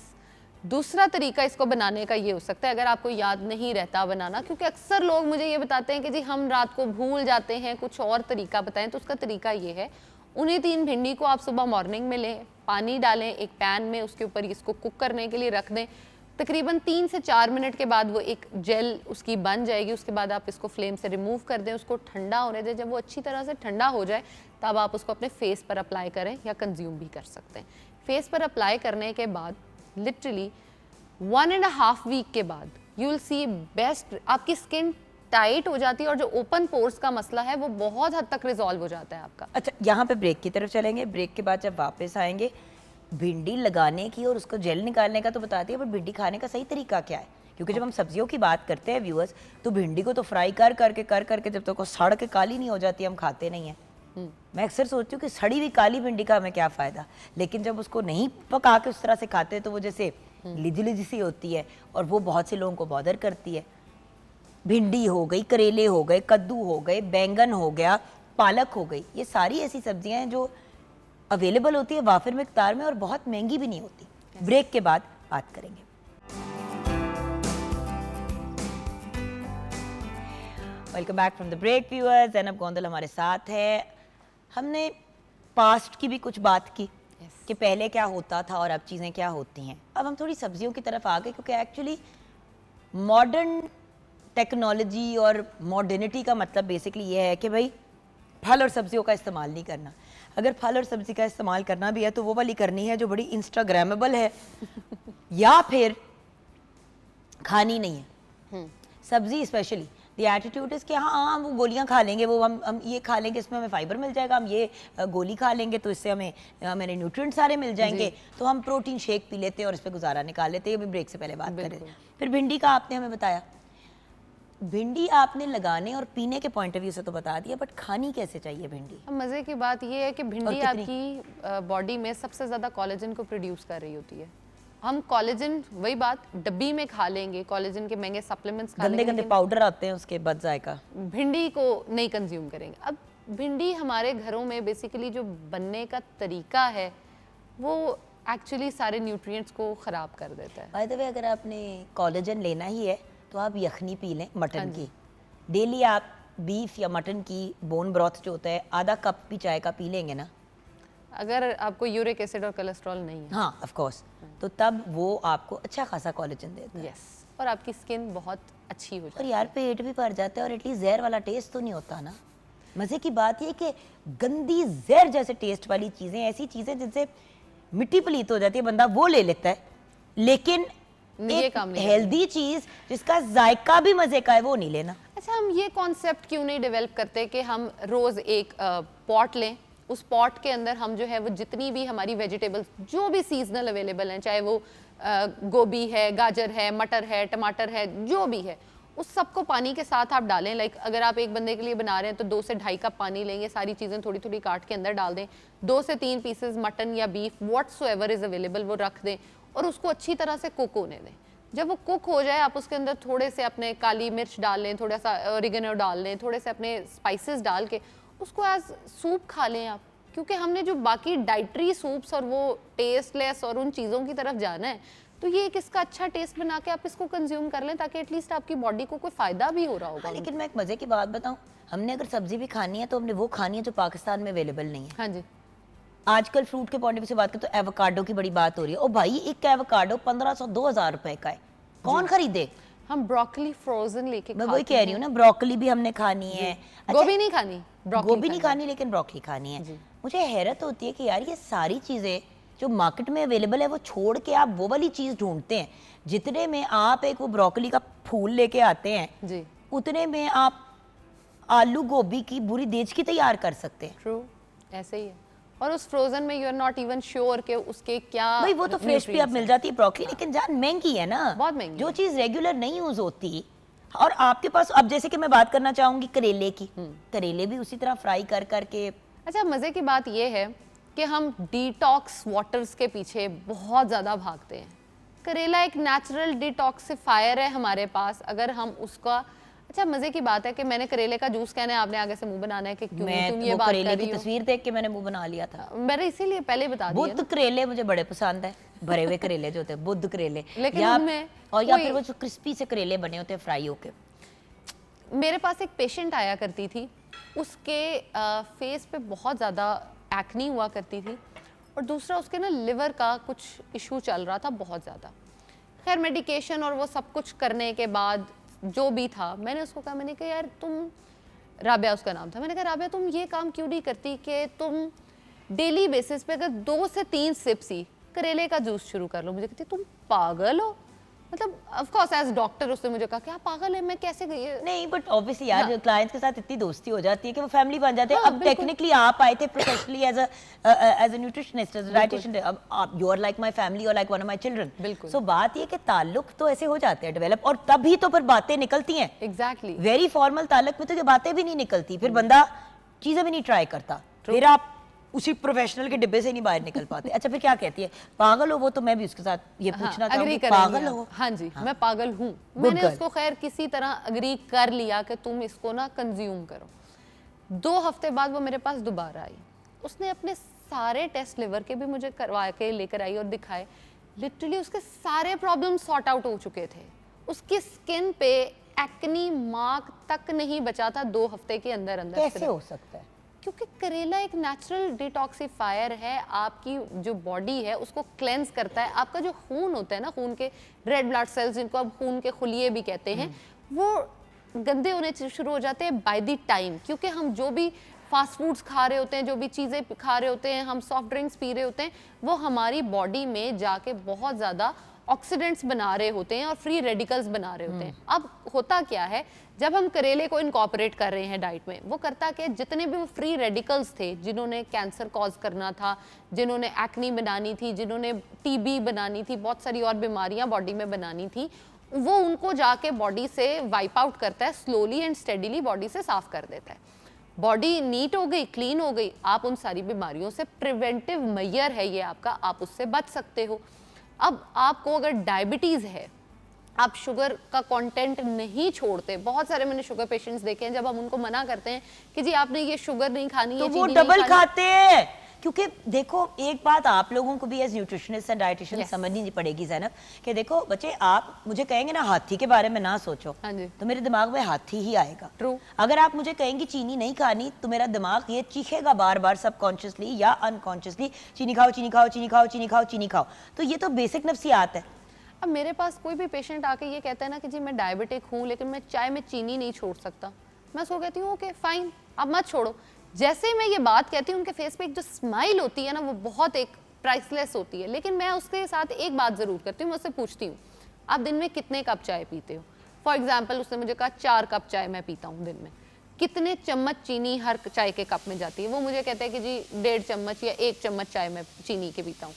दूसरा तरीका इसको बनाने का ये हो सकता है, अगर आपको याद नहीं रहता बनाना, क्योंकि अक्सर लोग मुझे ये बताते हैं कि जी हम रात को भूल जाते हैं, कुछ और तरीका बताएं, तो उसका तरीका ये है, उन्हीं 3 भिंडी को आप सुबह मॉर्निंग में लें, पानी डालें एक पैन में, उसके ऊपर इसको कुक करने के लिए रख दें। तकरीबन 3 से 4 मिनट के बाद वो एक जेल उसकी बन जाएगी। उसके बाद आप इसको फ्लेम से रिमूव कर दें, उसको ठंडा होने दें। जब वो अच्छी तरह से ठंडा हो जाए तब आप उसको अपने फेस पर अप्लाई करें या कंज्यूम भी कर सकते हैं। फेस पर अप्लाई करने के बाद लिटरली 1.5 वीक के बाद यू विल सी बेस्ट, आपकी स्किन टाइट हो जाती है और जो ओपन पोर्स का मसला है वो बहुत हद तक रिजॉल्व हो जाता है आपका। अच्छा, यहाँ पे ब्रेक की तरफ चलेंगे। ब्रेक के बाद जब वापस आएंगे, भिंडी लगाने की और उसको जेल निकालने का तो बताती है, पर भिंडी खाने का सही तरीका क्या है? क्योंकि जब हम सब्जियों की बात करते हैं व्यूअर्स, तो भिंडी को तो फ्राई कर करके जब तक वो सड़ के काली नहीं हो जाती हम खाते नहीं हैं। मैं अक्सर सोचती हूँ कि सड़ी हुई काली भिंडी का हमें क्या फ़ायदा, लेकिन जब उसको नहीं पका के उस तरह से खाते तो वो जैसे लिजी लिजी सी होती है और वो बहुत से लोगों को बॉदर करती है। भिंडी हो गई, करेले हो गए, कद्दू हो गए, बैंगन हो गया, पालक हो गई, ये सारी ऐसी सब्जियां हैं जो अवेलेबल होती है वाफिर मिकदार में और बहुत महंगी भी नहीं होती। ब्रेक के बाद बात करेंगे। Welcome back from the break viewers. Zainab Gondal हमारे साथ है। हमने पास्ट की भी कुछ बात की कि पहले क्या होता था और अब चीज़ें क्या होती हैं। अब हम थोड़ी सब्जियों की तरफ आ गए, क्योंकि एक्चुअली मॉडर्न टेक्नोलॉजी और मॉडर्निटी का मतलब बेसिकली ये है कि भाई फल और सब्जियों का इस्तेमाल नहीं करना। अगर फल और सब्जी का इस्तेमाल करना भी है तो वो वाली करनी है जो बड़ी इंस्टाग्रामेबल है या फिर खानी नहीं है। सब्जी स्पेशली द एटीट्यूड इज कि हाँ वो गोलियां खा लेंगे, वो हम ये खा लेंगे, इसमें हमें फाइबर मिल जाएगा, हम ये गोली खा लेंगे तो इससे हमें न्यूट्रिएंट सारे मिल जाएंगे, तो हम प्रोटीन शेक पी लेते हैं और इस पर गुजारा निकाल लेते हैं। ये भी ब्रेक से पहले बात करें। फिर भिंडी का आपने हमें बताया, भिंडी आपने लगाने और पीने के पॉइंट ऑफ व्यू से तो बता दिया, बट खानी कैसे चाहिए भिंडी? अब मज़े की बात ये है कि भिंडी आपकी बॉडी में सबसे ज़्यादा कोलेजन को प्रोड्यूस कर रही होती है। हम कोलेजन, वही बात, डब्बी में खा लेंगे, कोलेजन के महंगे सप्लीमेंट्स खा लेंगे, गंदे पाउडर आते हैं उसके बद जायका, भिंडी को नहीं कंज्यूम करेंगे। अब भिंडी हमारे घरों में बेसिकली जो बनने का तरीका है वो एक्चुअली सारे न्यूट्रिएंट्स को ख़राब कर देता है। बाय द वे, अगर आपने कोलेजन लेना ही है तो आप यखनी पी लें मटन की। डेली आप बीफ या मटन की बोन ब्रॉथ जो होता है आधा कप भी चाय का पी लेंगे ना, अगर आपको यूरिक एसिड और कोलेस्ट्रॉल नहीं है, हाँ ऑफ कोर्स, तो तब वो आपको अच्छा खासा कोलेजन देता है। यस, और आपकी स्किन बहुत अच्छी हो जाती और है। यार पेट भी भर जाता है और एटलीस्ट जहर वाला टेस्ट तो नहीं होता ना। मज़े की बात ये कि गंदी जहर जैसे टेस्ट वाली चीज़ें, ऐसी चीज़ें जिनसे मिट्टी पलीत हो जाती है, बंदा वो ले लेता है, लेकिन एक हेल्दी चीज़ जिसका जायका भी मज़े का है वो नहीं लेना। अच्छा, हम ये कॉन्सेप्ट क्यों नहीं डेवलप करते कि हम रोज़ एक पॉट लें, उस पॉट के अंदर हम जो है वो जितनी भी हमारी वेजिटेबल्स जो भी सीजनल अवेलेबल हैं, चाहे वो गोभी है, गाजर है, मटर है, टमाटर है, जो भी है, उस सबको पानी के साथ आप डालें। लाइक अगर आप एक बंदे के लिए बना रहे हैं तो 2 से 2.5 कप पानी लेंगे, सारी चीज़ें थोड़ी थोड़ी काट के अंदर डाल दें, 2 से 3 पीसेस मटन या बीफ व्हाट्सएवर इज़ अवेलेबल वो रख दें और उसको अच्छी तरह से कुक होने दें। जब वो कुक हो जाए आप उसके अंदर थोड़े से अपने काली मिर्च डाल लें, थोड़ा सा ऑरिगेनो डाल लें, थोड़े से अपने स्पाइसेस डाल के उसको एज सूप खा लें आप। क्योंकि हमने जो बाकी डाइटरी सूप्स और वो टेस्टलेस और उन चीज़ों की तरफ जाना है, तो ये एक इसका अच्छा टेस्ट बना के आप इसको कंज्यूम कर लें ताकि एटलीस्ट आपकी बॉडी को कोई फ़ायदा भी हो रहा होगा। लेकिन मैं एक मज़े की बात बताऊं, हमने अगर सब्जी भी खानी है तो हमने वो खानी है जो पाकिस्तान में अवेलेबल नहीं है। हाँ जी, आजकल फ्रूट के पॉइंट ऑफ व्यू से बात करें तो एवोकाडो की बड़ी बात हो रही है। ओ भाई, एक एवोकाडो 1500-2000 रुपए का है, कौन खरीदे? हम ब्रोकली फ्रोजन लेके मैं वही कह रही हूँ ना, ब्रोकली भी हमने खानी है। गोभी नहीं खानी, गोभी नहीं खानी, लेकिन ब्रोकली खानी है। मुझे हैरत होती है कि यार ये सारी चीज़ें जो मार्केट में अवेलेबल है वो छोड़ के आप वो वाली चीज़ ढूंढते हैं जितने में आप एक वो ब्रोकली का फूल लेके आते हैं जी, उतने में आप आलू गोभी की बुरी देज की तैयार कर सकते हैं। ट्रू, ऐसे ही है। और उस फ्रोजन में you are not even sure कि उसके क्या, भाई वो तो फ्रेश भी अब मिल जाती है ब्रोकली, लेकिन जान महंगी है ना, बहुत महंगी। जो चीज़ रेगुलर नहीं यूज होती। और आपके पास अब जैसे कि मैं बात करना चाहूंगी करेले की, करेले भी उसी तरह फ्राई कर करके। अच्छा, मज़े की बात ये है कि हम डिटॉक्स वाटर्स के पीछे बहुत ज़्यादा भागते हैं। करेला एक नेचुरल डिटॉक्सिफायर है हमारे पास, अगर हम उसका अच्छा मजे की बात है कि मैंने करेले का जूस कहना है, आपने आगे से मुंह बनाना है कि क्यों मैं तुम तो ये वो बात करेले कर की रही हो। तस्वीर देख के मैंने मुंह बना लिया था। मैंने इसीलिए पहले बता दिया बुद्ध करेले मुझे बड़े पसंद है, भरे हुए करेले जो होते हैं बुद्ध करेले, लेकिन या उनमें और या कोई- फिर वो जो क्रिस्पी से करेले बने होते हैं फ्राई होके। मेरे पास एक पेशेंट आया करती थी, उसके फेस पे बहुत ज़्यादा एक्नी हुआ करती थी, और दूसरा उसके ना लिवर का कुछ इशू चल रहा था बहुत ज़्यादा। खैर मेडिकेशन और वो सब कुछ करने के बाद जो भी था, मैंने उसको कहा, मैंने कहा यार तुम, राबिया उसका नाम था, मैंने कहा राबिया तुम ये काम क्यों नहीं करती कि तुम डेली बेसिस पे अगर 2 से 3 सिप्स ही करेले का जूस शुरू कर लो। मुझे कहती तुम पागल हो, मतलब ऑफ कोर्स एज डॉक्टर उसने मुझे कहा कि आप पागल है, मैं कैसे गई। नहीं बट ऑब्वियसली यार हाँ। क्लाइंट्स के साथ इतनी दोस्ती हो जाती है कि वो फैमिली बन जाते हैं। हाँ, अब बिल्कुल। टेक्निकली आप आए थे professionally as a nutritionist, as a dietitian, अब आप you are like my family और like one of my children. बिल्कुल। सो बात ये कि ताल्लुक तो ऐसे हो जाते हैं डेवलप, और तभी तो फिर बातें निकलती हैं। एग्जैक्टली वेरी फॉर्मल ताल्लुक में तो ये बातें भी नहीं निकलती, फिर बंदा चीजें भी नहीं ट्राई करता, फिर आप उसी प्रोफेशनल के डिब्बे से नहीं बाहर निकल पाते। अच्छा फिर क्या कहती है, पागल हो वो? तो मैं भी उसके साथ ये पूछना अग्री चाहूंगी, करेंगे पागल आप। हो? हाँ जी, मैं पागल हूँ। मैंने girl. उसको खैर किसी तरह अग्री कर लिया कि तुम इसको ना कंज्यूम करो। 2 हफ्ते बाद वो मेरे पास दोबारा आई, उसने अपने सारे टेस्ट लिवर के भी मुझे करवा के लेकर आई और दिखाए। लिटरली उसके सारे प्रॉब्लम सॉर्ट आउट हो चुके थे, उसकी स्किन पे एक्नी मार्क तक नहीं बचा था 2 हफ्ते के अंदर अंदर। कैसे हो सकता है? क्योंकि करेला एक नेचुरल डिटॉक्सिफायर है, आपकी जो बॉडी है उसको क्लेंस करता है। आपका जो खून होता है ना, खून के रेड ब्लड सेल्स जिनको आप खून के खुलिये भी कहते हैं, वो गंदे होने शुरू हो जाते हैं बाय द टाइम, क्योंकि हम जो भी फास्ट फूड्स खा रहे होते हैं, जो भी चीज़ें खा रहे होते हैं, हम सॉफ्ट ड्रिंक्स पी रहे होते हैं, वो हमारी बॉडी में जाके बहुत ज़्यादा ऑक्सीडेंट्स बना रहे होते हैं और फ्री रेडिकल्स बना रहे होते हैं। अब होता क्या है, जब हम करेले को इनकॉर्पोरेट कर रहे हैं डाइट में, वो करता क्या, जितने भी वो फ्री रेडिकल्स थे जिन्होंने कैंसर कॉज करना था, जिन्होंने एक्नी बनानी थी, जिन्होंने टीबी बनानी थी, बहुत सारी और बीमारियां बॉडी में बनानी थी, वो उनको जाके बॉडी से वाइप आउट करता है, स्लोली एंड स्टेडीली बॉडी से साफ कर देता है। बॉडी नीट हो गई, क्लीन हो गई, आप उन सारी बीमारियों से, प्रिवेंटिव मेजर है ये आपका, आप उससे बच सकते हो। अब आपको अगर डायबिटीज़ है, आप शुगर का कंटेंट नहीं छोड़ते, बहुत सारे मैंने शुगर पेशेंट्स देखे हैं, जब हम उनको मना करते हैं कि जी आपने ये शुगर नहीं खानी तो है, वो चीनी नहीं डबल खानी, खाते हैं। क्योंकि देखो एक बात आप लोगों को भी as nutritionist and dietitian Yes. समझनी पड़ेगी ज़ैनब, कि देखो बच्चे आप मुझे कहेंगे ना हाथी के बारे में ना सोचो, हाँ जी। तो मेरे दिमाग में हाथी ही आएगा। True. अगर आप मुझे कहेंगी चीनी नहीं खानी, तो मेरा दिमाग ये चीखेगा बार बार सबकॉन्शियसली या अनकॉन्शियसली, चीनी खाओ चीनी खाओ चीनी खाओ चीनी खाओ चीनी खाओ। तो ये तो बेसिक नफ्सियात है। अब मेरे पास कोई भी पेशेंट आके ये कहता है ना कि जी मैं डायबिटिक हूँ लेकिन मैं चाय में चीनी नहीं छोड़ सकता, मैं उसको कहती हूँ ओके फाइन, आप मत छोड़ो। जैसे ही मैं ये बात कहती हूँ, उनके फेस पे एक जो स्माइल होती है ना, वो बहुत एक प्राइसलेस होती है। लेकिन मैं उसके साथ एक बात ज़रूर करती हूँ, मैं उससे पूछती हूँ आप दिन में कितने कप चाय पीते हो। फॉर एग्जाम्पल उसने मुझे कहा 4 कप चाय मैं पीता हूँ दिन में। कितने चम्मच चीनी हर चाय के कप में जाती है? वो मुझे कहते हैं कि जी 1.5 चम्मच या 1 चम्मच चाय मैं चीनी के पीता हूँ।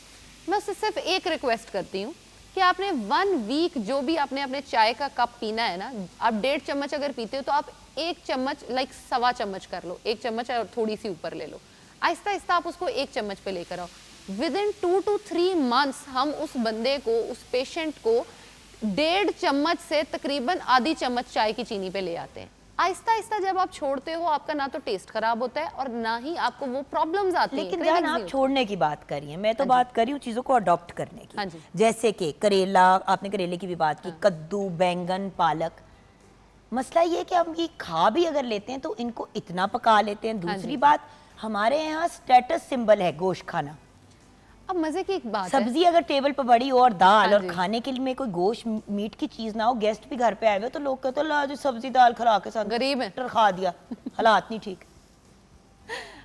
मैं उससे सिर्फ एक रिक्वेस्ट करती हूँ कि आपने 1 वीक जो भी आपने अपने चाय का कप पीना है ना, आप 1.5 चम्मच अगर पीते हो तो आप 1 चम्मच लाइक 1.25 चम्मच कर लो, 1 चम्मच और थोड़ी सी ऊपर ले लो। आहिस्ता आहिस्ता आप उसको 1 चम्मच पे लेकर आओ। विद इन 2 to 3 मंथ्स हम उस बंदे को, उस पेशेंट को 1.5 चम्मच से तकरीबन आधी चम्मच चाय की चीनी पे ले आते हैं। आहिस्ता आहिस्ता जब आप छोड़ते हो, आपका ना तो टेस्ट खराब होता है और ना ही आपको वो प्रॉब्लम्स आती हैं। लेकिन जान आप छोड़ने की बात करिए, मैं तो बात कर रही हूँ चीज़ों को अडॉप्ट करने की। हाँ जी। जैसे कि करेला, आपने करेले की भी बात की, कद्दू, बैंगन, पालक। मसला ये है कि हम ये खा भी अगर लेते हैं तो इनको इतना पका लेते हैं। दूसरी बात, हमारे यहाँ स्टेटस सिंबल है गोश्त खाना। अब मजे की एक बात है, सब्जी अगर टेबल पर बड़ी हो और दाल हाँ और जी। खाने के लिए कोई गोश्त मीट की चीज ना हो, गेस्ट भी घर पे आए हुए, तो लोग कहते हैं ला जी सब्जी दाल खा के साथ गरीब है। खा दिया, हालात नहीं ठीक।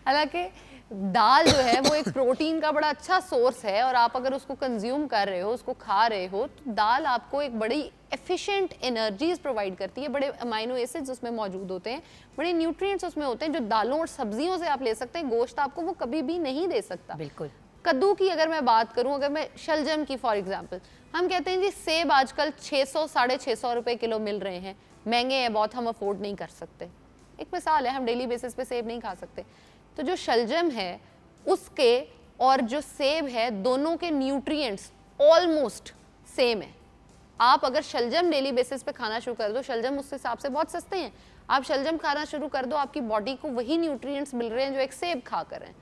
हालांकि दाल जो है वो एक प्रोटीन का बड़ा अच्छा सोर्स है और आप अगर उसको कंज्यूम कर रहे हो, उसको खा रहे हो, तो दाल आपको एक बड़ी एफिशिएंट एनर्जीज प्रोवाइड करती है। बड़े अमाइनो एसिड्स उसमें मौजूद होते हैं, बड़े न्यूट्रिएंट्स उसमें होते हैं जो दालों और सब्जियों से आप ले सकते हैं। गोश्त आपको वो कभी भी नहीं दे सकता। बिल्कुल। कद्दू की अगर मैं बात करूं, अगर मैं शलजम की फॉर एग्जांपल, हम कहते हैं जी सेब आजकल 600-650 रुपए किलो मिल रहे हैं, महंगे हैं बहुत, हम अफोर्ड नहीं कर सकते। एक मिसाल है, हम डेली बेसिस पे सेब नहीं खा सकते। तो जो शलजम है उसके और जो सेब है, दोनों के न्यूट्रिएंट्स ऑलमोस्ट सेम है। आप अगर शलजम डेली बेसिस पे खाना शुरू कर दो, शलजम उस हिसाब से बहुत सस्ते हैं, आप शलजम खाना शुरू कर दो, आपकी बॉडी को वही न्यूट्रिएंट्स मिल रहे हैं जो एक सेब खा कर हैं।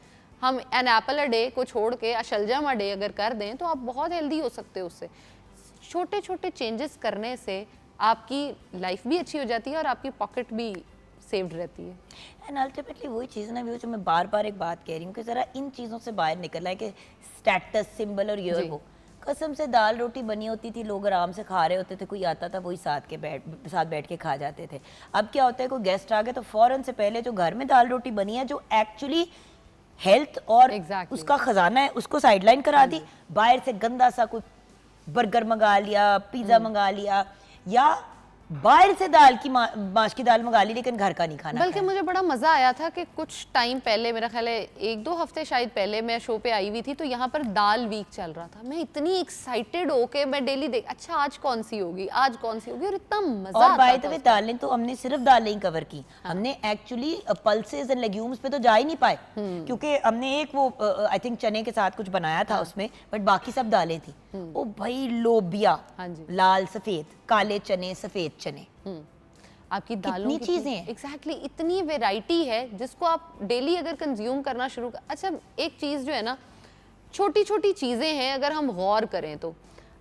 हम एन एप्पल अ डे को छोड़ के शलजम अ डे अगर कर दें तो आप बहुत हेल्दी हो सकते हो उससे। छोटे छोटे चेंजेस करने से आपकी लाइफ भी अच्छी हो जाती है और आपकी पॉकेट भी सेव्ड रहती है। एंड अल्टीमेटली वही चीज़ ना भी जो मैं बार बार एक बात कह रही हूँ कि ज़रा इन चीज़ों से बाहर निकलना है कि स्टेटस सिंबल और ये वो। कसम से दाल रोटी बनी होती थी, लोग आराम से खा रहे होते थे, कोई आता था वही साथ बैठ के खा जाते थे। अब क्या होता है, कोई गेस्ट आ गए तो फौरन से पहले जो घर में दाल रोटी बनी है, जो एक्चुअली हेल्थ और उसका खजाना है, उसको साइडलाइन करा दी, बाहर से गंदा सा कोई बर्गर मंगा लिया, पिज्जा मंगा लिया, या बाहर से दाल की माश की दाल मंगा ली, लेकिन घर का नहीं खाना। बल्कि मुझे बड़ा मज़ा आया था कि कुछ टाइम पहले, मेरा ख्याल है 1-2 हफ्ते शायद पहले, मैं शो पे आई हुई थी तो यहाँ पर दाल वीक चल रहा था। मैं इतनी एक्साइटेड होके मैं डेली देख, अच्छा आज कौन सी होगी, आज कौन सी होगी, और इतना मजा और आता बाय द था वे दालें तो हमने सिर्फ दालें ही कवर की, हमने एक्चुअली पल्सेस एंड लेग्यूम्स पे तो जा ही नहीं पाए, क्योंकि हमने एक वो आई थिंक चने के साथ कुछ बनाया था उसमें, बट बाकी सब दालें थी। ओ भाई, लोबिया, लाल सफेद, काले चने, सफेद चने, आपकी दालों कितनी चीजें हैं। एग्जैक्टली इतनी वैरायटी है जिसको आप डेली अगर कंज्यूम करना शुरू कर। अच्छा, एक चीज़ जो है ना, छोटी छोटी चीज़ें हैं अगर हम गौर करें तो,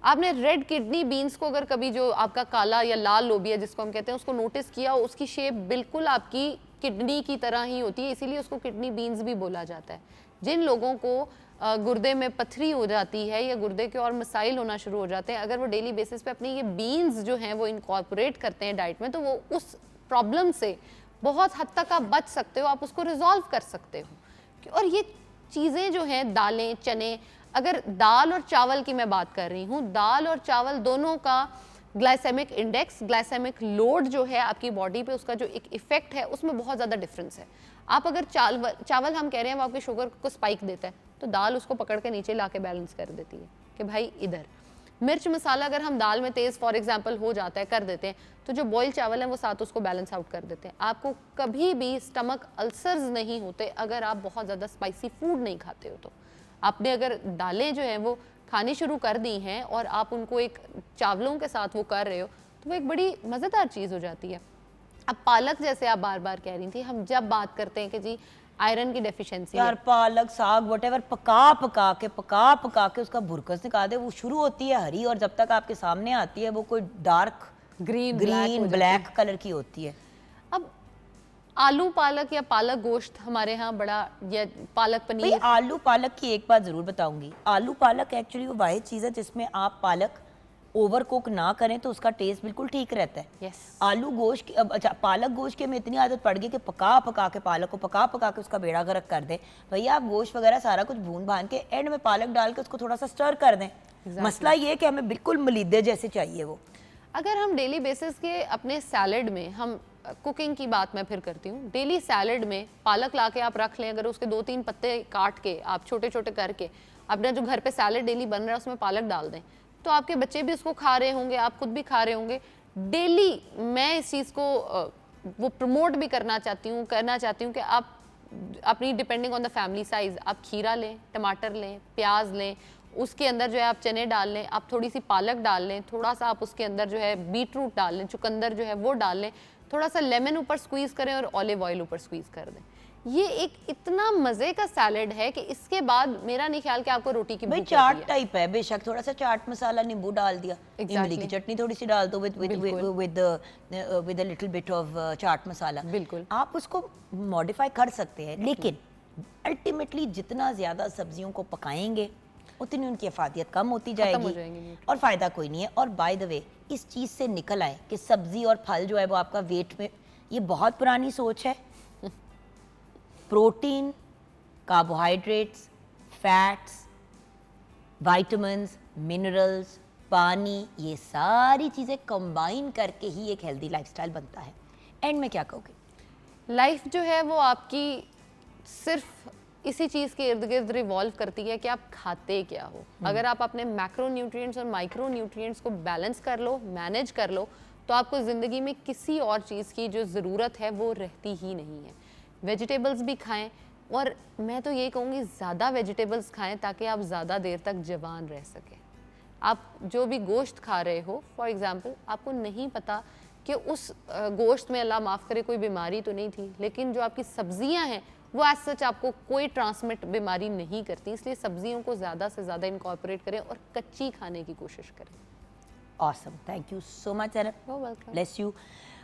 आपने रेड किडनी बीन्स को अगर कभी, जो आपका काला या लाल लोबिया जिसको हम कहते हैं, उसको नोटिस किया, उसकी शेप बिल्कुल आपकी किडनी की तरह ही होती है, इसीलिए उसको किडनी बीन्स भी बोला जाता है। जिन लोगों को गुर्दे में पथरी हो जाती है या गुर्दे के और मसाइल होना शुरू हो जाते हैं, अगर वो डेली बेसिस पे अपनी ये बीन्स जो हैं वो इनकॉर्पोरेट करते हैं डाइट में, तो वो उस प्रॉब्लम से बहुत हद तक आप बच सकते हो, आप उसको रिजॉल्व कर सकते हो। और ये चीज़ें जो हैं, दालें, चने, अगर दाल और चावल की मैं बात कर रही हूँ, दाल और चावल दोनों का ग्लाइसेमिक इंडेक्स, ग्लाइसेमिक लोड जो है आपकी बॉडी पे, उसका जो एक इफेक्ट है उसमें बहुत ज़्यादा डिफरेंस है। आप अगर चावल हम कह रहे हैं वो आपकी शुगर को स्पाइक देता है, तो दाल उसको पकड़ के नीचे ला के बैलेंस कर देती है कि भाई इधर। मिर्च मसाला अगर हम दाल में तेज़ फॉर एग्जांपल हो जाता है, कर देते हैं, तो जो बॉयल चावल है वो साथ उसको बैलेंस आउट कर देते हैं। आपको कभी भी स्टमक अल्सर्स नहीं होते अगर आप बहुत ज़्यादा स्पाइसी फूड नहीं खाते हो। तो आपने अगर दालें जो हैं वो खानी शुरू कर दी हैं और आप उनको एक चावलों के साथ वो कर रहे हो, तो वो एक बड़ी मज़ेदार चीज़ हो जाती है। अब पालक, जैसे आप बार बार कह रही थी, हम जब बात करते हैं कि जी आयरन की डेफिशिएंसी, यार पालक साग वटेवर पका पका के उसका भुरकस निकाल दे, वो शुरू होती है हरी, और जब तक आपके सामने आती है वो कोई डार्क ग्रीन ब्लैक कलर की होती है। अब आलू पालक या पालक गोश्त हमारे यहाँ बड़ा, या पालक पनीर, भाई आलू पालक की एक बात जरूर बताऊंगी, आलू पालक एक्चुअली वो वाहिद चीज़ है जिसमें आप पालक ओवर कुक ना करें तो उसका टेस्ट बिल्कुल ठीक रहता है। yes. आलू गोश्त की, अच्छा पालक गोश्त की हमें इतनी आदत पड़ गई कि पका पका के पालक को पका पका के उसका बेड़ा गर्क कर दें। भैया आप गोश्त वगैरह सारा कुछ भून भान के एंड में पालक डाल के उसको थोड़ा सा स्टर कर दें। मसला ये है कि हमें बिल्कुल मलीदे जैसे चाहिए वो। अगर हम डेली बेसिस के अपने सैलड में, हम कुकिंग की बात मैं फिर करती हूँ, डेली सैलड में पालक ला के आप रख लें, अगर उसके 2-3 पत्ते काट के आप छोटे छोटे करके अपना जो घर पे सैलड डेली बन रहा है उसमें पालक डाल दें, तो आपके बच्चे भी उसको खा रहे होंगे, आप खुद भी खा रहे होंगे डेली। मैं इस चीज़ को वो प्रमोट भी करना चाहती हूँ कि आप अपनी, depending on the family size, आप खीरा लें, टमाटर लें, प्याज लें, उसके अंदर जो है आप चने डाल लें, आप थोड़ी सी पालक डाल लें, थोड़ा सा आप उसके अंदर जो है बीट रूट डाल लें, चुकंदर जो है वो डाल लें, थोड़ा सा लेमन ऊपर स्क्वीज़ करें और ऑलिव ऑयल ऊपर स्क्वीज़ कर दें। ये एक इतना मजे का सैलेड है कि इसके बाद मेरा नहीं ख्याल कि आपको रोटी की भाई चाट टाइप है, बेशक थोड़ा सा चाट मसाला, नींबू डाल दिया, इमली की चटनी थोड़ी सी डाल दो with a little bit of chaat masala, बिल्कुल आप उसको मॉडिफाई कर सकते हैं। लेकिन अल्टीमेटली जितना ज्यादा सब्जियों को पकाएंगे उतनी उनकी अफादियत कम होती जाएगी और फायदा कोई नहीं है। और बाय द वे इस चीज से निकल आए कि सब्जी और फल जो है वो आपका वेट में, ये बहुत पुरानी सोच है। Protein, carbohydrates, fats, vitamins, minerals, पानी, ये सारी चीज़ें कंबाइन करके ही एक हेल्दी लाइफस्टाइल बनता है। एंड में क्या कहोगे? लाइफ जो है वो आपकी सिर्फ इसी चीज़ के इर्द गिर्द रिवॉल्व करती है कि आप खाते क्या हो। अगर आप अपने मैक्रो न्यूट्रिएंट्स और माइक्रो न्यूट्रिएंट्स को बैलेंस कर लो, मैनेज कर लो, तो आपको ज़िंदगी में किसी और चीज़ की जो ज़रूरत है वो रहती ही नहीं है। वेजिटेबल्स भी खाएं, और मैं तो यही कहूँगी ज़्यादा वेजिटेबल्स खाएं ताकि आप ज़्यादा देर तक जवान रह सकें। आप जो भी गोश्त खा रहे हो, फॉर एग्जांपल आपको नहीं पता कि उस गोश्त में अल्लाह माफ़ करे कोई बीमारी तो नहीं थी, लेकिन जो आपकी सब्जियां हैं वो एज सच आपको कोई ट्रांसमिट बीमारी नहीं करती। इसलिए सब्जियों को ज़्यादा से ज़्यादा इनकॉर्पोरेट करें और कच्ची खाने की कोशिश करें। Awesome, thank you so much Zainab, You're welcome. Bless you,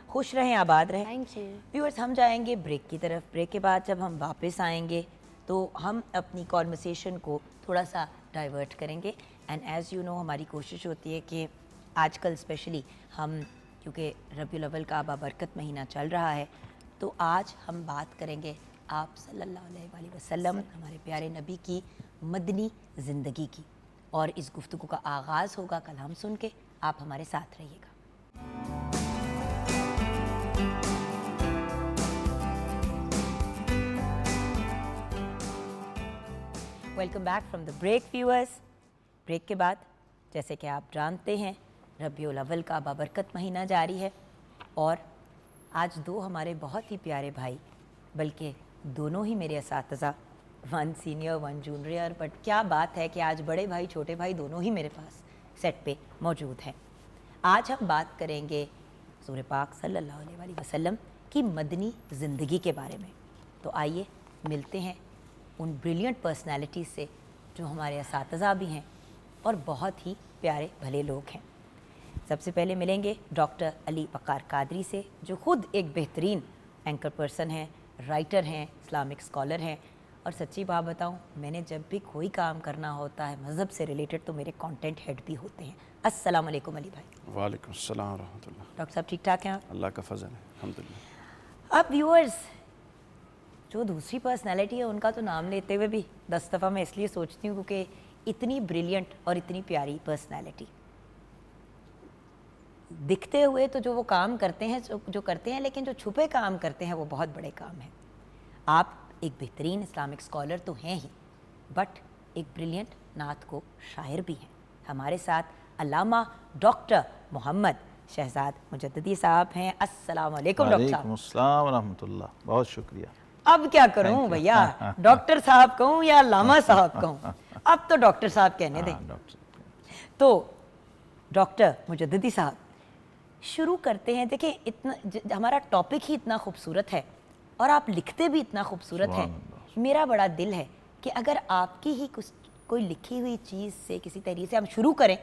खुश रहें, आबाद रहें। Thank you. व्यूअर्स, हम जाएंगे ब्रेक की तरफ। ब्रेक के बाद जब हम वापस आएंगे तो हम अपनी कॉन्वर्सेशन को थोड़ा सा डाइवर्ट करेंगे। एंड एज़ यू नो, हमारी कोशिश होती है कि आजकल स्पेशली हम, क्योंकि रबीउल अव्वल का बाबरकत महीना चल रहा है, तो आज हम बात करेंगे आप सल्लल्लाहु अलैहि वसल्लम, हमारे प्यारे नबी की मदनी ज़िंदगी की। और इस गुफ्तगू का आगाज़ होगा कलाम सुन के। आप हमारे साथ रहिएगा। Welcome back from the break viewers. Break के बाद जैसे कि आप जानते हैं, रबीउल अव्वल का बाबरकत महीना जारी है और आज दो हमारे बहुत ही प्यारे भाई, बल्कि दोनों ही मेरे असातिज़ा, one senior one junior, but क्या बात है कि आज बड़े भाई छोटे भाई दोनों ही मेरे पास सेट पे मौजूद हैं। आज हम बात करेंगे सूरह पाक सल्लल्लाहु अलैहि वसल्लम की मदनी ज़िंदगी के बारे में। तो आइए मिलते हैं उन ब्रिलियंट पर्सनैलिटीज़ से जो हमारे असातिज़ा भी हैं और बहुत ही प्यारे भले लोग हैं। सबसे पहले मिलेंगे डॉक्टर अली वक़ार कादरी से, जो ख़ुद एक बेहतरीन एंकर पर्सन हैं, राइटर हैं, इस्लामिक स्कॉलर हैं। और सच्ची बात बताऊं, मैंने जब भी कोई काम करना होता है मज़हब से रिलेटेड तो मेरे कंटेंट हेड भी होते हैं। अस्सलाम वालेकुम अली भाई। वालेकुम अस्सलाम रहमतुल्लाह। डॉक्टर साहब ठीक ठाक हैं आप? अल्लाह का फजल है, अल्हम्दुलिल्लाह। अब व्यूअर्स, जो दूसरी पर्सनैलिटी है उनका तो नाम लेते हुए भी 10 दफ़ा मैं इसलिए सोचती हूँ क्योंकि इतनी ब्रिलियंट और इतनी प्यारी पर्सनैलिटी, दिखते हुए तो जो वो काम करते हैं जो करते हैं, लेकिन जो छुपे काम करते हैं वो बहुत बड़े काम हैं। आप एक बेहतरीन इस्लामिक स्कॉलर तो हैं ही, बट एक ब्रिलियंट नात को शायर भी हैं। हमारे साथ अल्लामा डॉक्टर मोहम्मद शहजाद मुजद्ददी साहब हैं। अस्सलाम वालेकुम डॉक्टर साहब। वालेकुम अस्सलाम व रहमतुल्लाह, बहुत शुक्रिया। अब क्या करूं भैया, डॉक्टर साहब कहूं या अल्लामा साहब कहूं? अब तो डॉक्टर साहब कहने दें। तो डॉक्टर मुजद्ददी साहब, शुरू करते हैं। देखिए, इतना हमारा टॉपिक ही इतना खूबसूरत है और आप लिखते भी इतना खूबसूरत है। मेरा बड़ा दिल है कि अगर आपकी ही कोई लिखी हुई चीज़ से किसी तरीके से हम शुरू करें,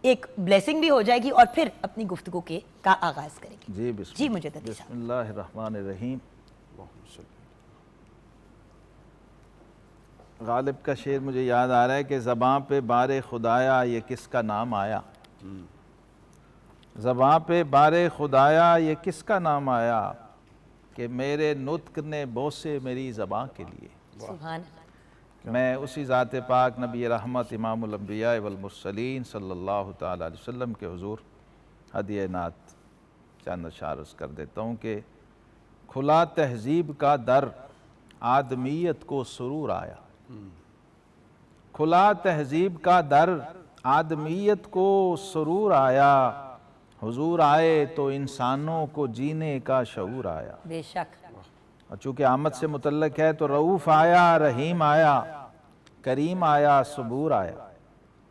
एक ब्लेसिंग भी हो जाएगी और फिर अपनी गुफ्तगू का आगाज़ करेंगे। जी मुजद्ददी साहब। बिस्मिल्लाहिर्रहमानिर्रहीम। गालिब का शेर मुझे याद आ रहा है कि ज़बां पे बारे खुदाया ये किसका नाम आया, ज़बां पे बारे खुदाया ये किसका नाम आया, कि मेरे नुत्क ने बोसे मेरी ज़बां के लिए। सुभान। मैं उसी ज़ात पाक नबी रहमत इमामुल अंबिया वल मुरसलीन सल्लल्लाहु ताला अलैहि वसल्लम के हुज़ूर हदिया नात चंद अशार अर्ज़ कर देता हूँ कि खुला तहज़ीब का दर आदमियत को सुरूर आया, खुला तहज़ीब का दर आदमियत को सुरूर आया, हुजूर आए तो इंसानों को जीने का शऊर आया। बेशक। और चूँकि आमद से मुतल्लक है तो रऊफ़ आया, रहीम आया, करीम आया, सबूर आया।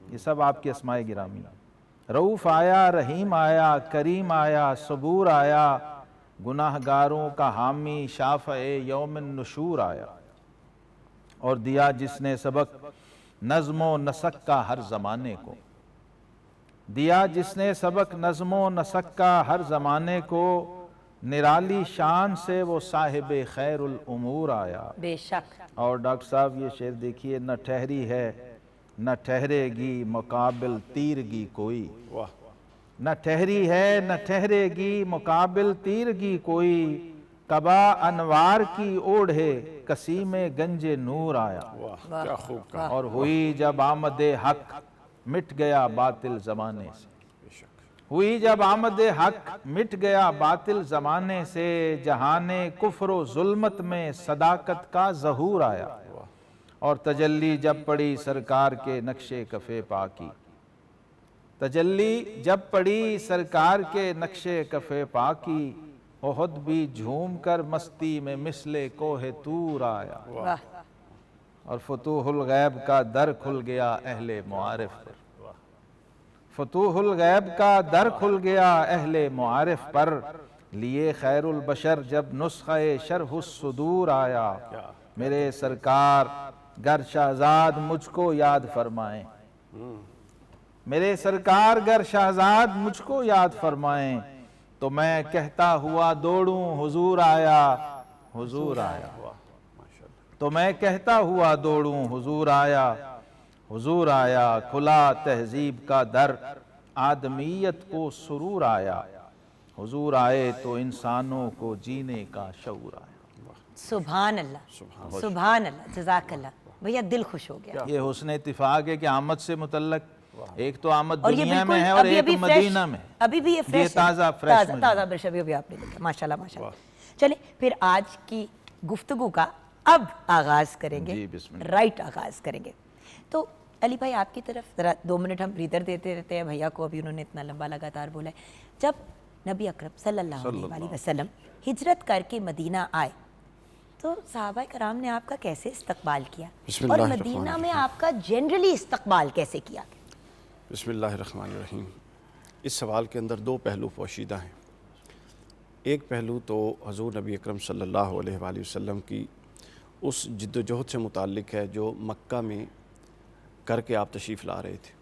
ये सब आपकी अस्माए गिरामी। रऊफ़ आया, रहीम आया, करीम आया, सबूर आया, गुनाहगारों का हामी शाफ़ए यौमिन नुशूर आया। और दिया जिसने सबक नज़्मो नसक का हर ज़माने को, दिया जिसने सबक नज़्मो नसक का हर ज़माने को, निराली शान से वो साहिब खैरुल उमूर आया। बेशक। और डॉक्टर साहब ये शेर देखिए, न ठहरी है न ठहरेगी मुकाबिल तीरगी कोई, वाह। न ठहरी है न ठहरेगी मुकाबिल तीरगी कोई, कबा अनवार की ओढ़े कसीमे गंजे नूर आया। वाह, क्या खूब कहा। और हुई जब आमदे हक मिट गया बातिल ज़माने से, हुई जब आमद हक मिट गया बातिल ज़माने से, जहाने कुफ्र व जुल्मत में सदाकत का ज़हूर आया। और तजल्ली जब पड़ी सरकार के नक्शे कफ़े पाकी, तजल्ली जब पड़ी सरकार के नक्शे कफ़े पाकी, ओहद भी झूम कर मस्ती में मिसले कोहे तूर आया। वाह। और फतूहुल गैब का दर खुल गया अहले मुआरिफ पर, फतूहुल गैब का दर खुल गया अहले मुआरिफ पर, लिए खैरुल बशर जब नुस्खे शरहुस सुदूर आया। मेरे सरकार गर शहजाद मुझको याद फरमाएं, मेरे सरकार गर शहजाद मुझको याद फरमाएं, तो मैं कहता हुआ दौड़ूं हुजूर आया, हुजूर आया। तो मैं कहता हुआ दौड़ूं हुजूर आया, हुजूर आया। खुला तहजीब का दर आदमीयत को सुरूर आया, हुजूर आए तो इंसानों को जीने का शऊर आया। सुभान अल्लाह, सुभान अल्लाह, जज़ाकल्लाह। भैया दिल खुश हो गया। ये हुस्न इत्तिफाक है कि आमद से मुतल्लक एक तो आमद और ये दुनिया में बिल्कुल है और अभी एक अभी मदीना में। अभी भी ये फ्रेश है। ताज़ा फ्रेश ताज़ा मदीना। ताज़ा ब्रश अभी अभी आपने लिखा। माशाल्लाह माशाल्लाह। चले फिर आज की गुफ्तगू का अब आगाज करेंगे। जी, बिस्मिल्लाह। राइट आगाज करेंगे। तो अली भाई आपकी तरफ ज़रा 2 मिनट हम ब्रीदर देते रहते हैं भैया को, अभी उन्होंने इतना लंबा लगातार बोला है। जब नबी अकरम सल्लल्लाहु अलैहि वसल्लम हिजरत करके मदीना आए तो सहाबा कराम ने आपका कैसे इस्तकबाल किया और बिस्मिल्लाहिर्रहमानिर्रहीम। मदीना में आपका जनरली इस्तकबाल कैसे किया गया? बिस्मिल्लाहिर्रहमानिर्रहीम। इस सवाल के अंदर 2 पहलू पोशीदा हैं। एक पहलू तो हज़ूर नबी अकरम सल्लल्लाहु अलैहि वसल्लम की उस जिद्दोजहद से मुताल्लिक़ है जो मक्का में करके आप तशरीफ़ ला रहे थे।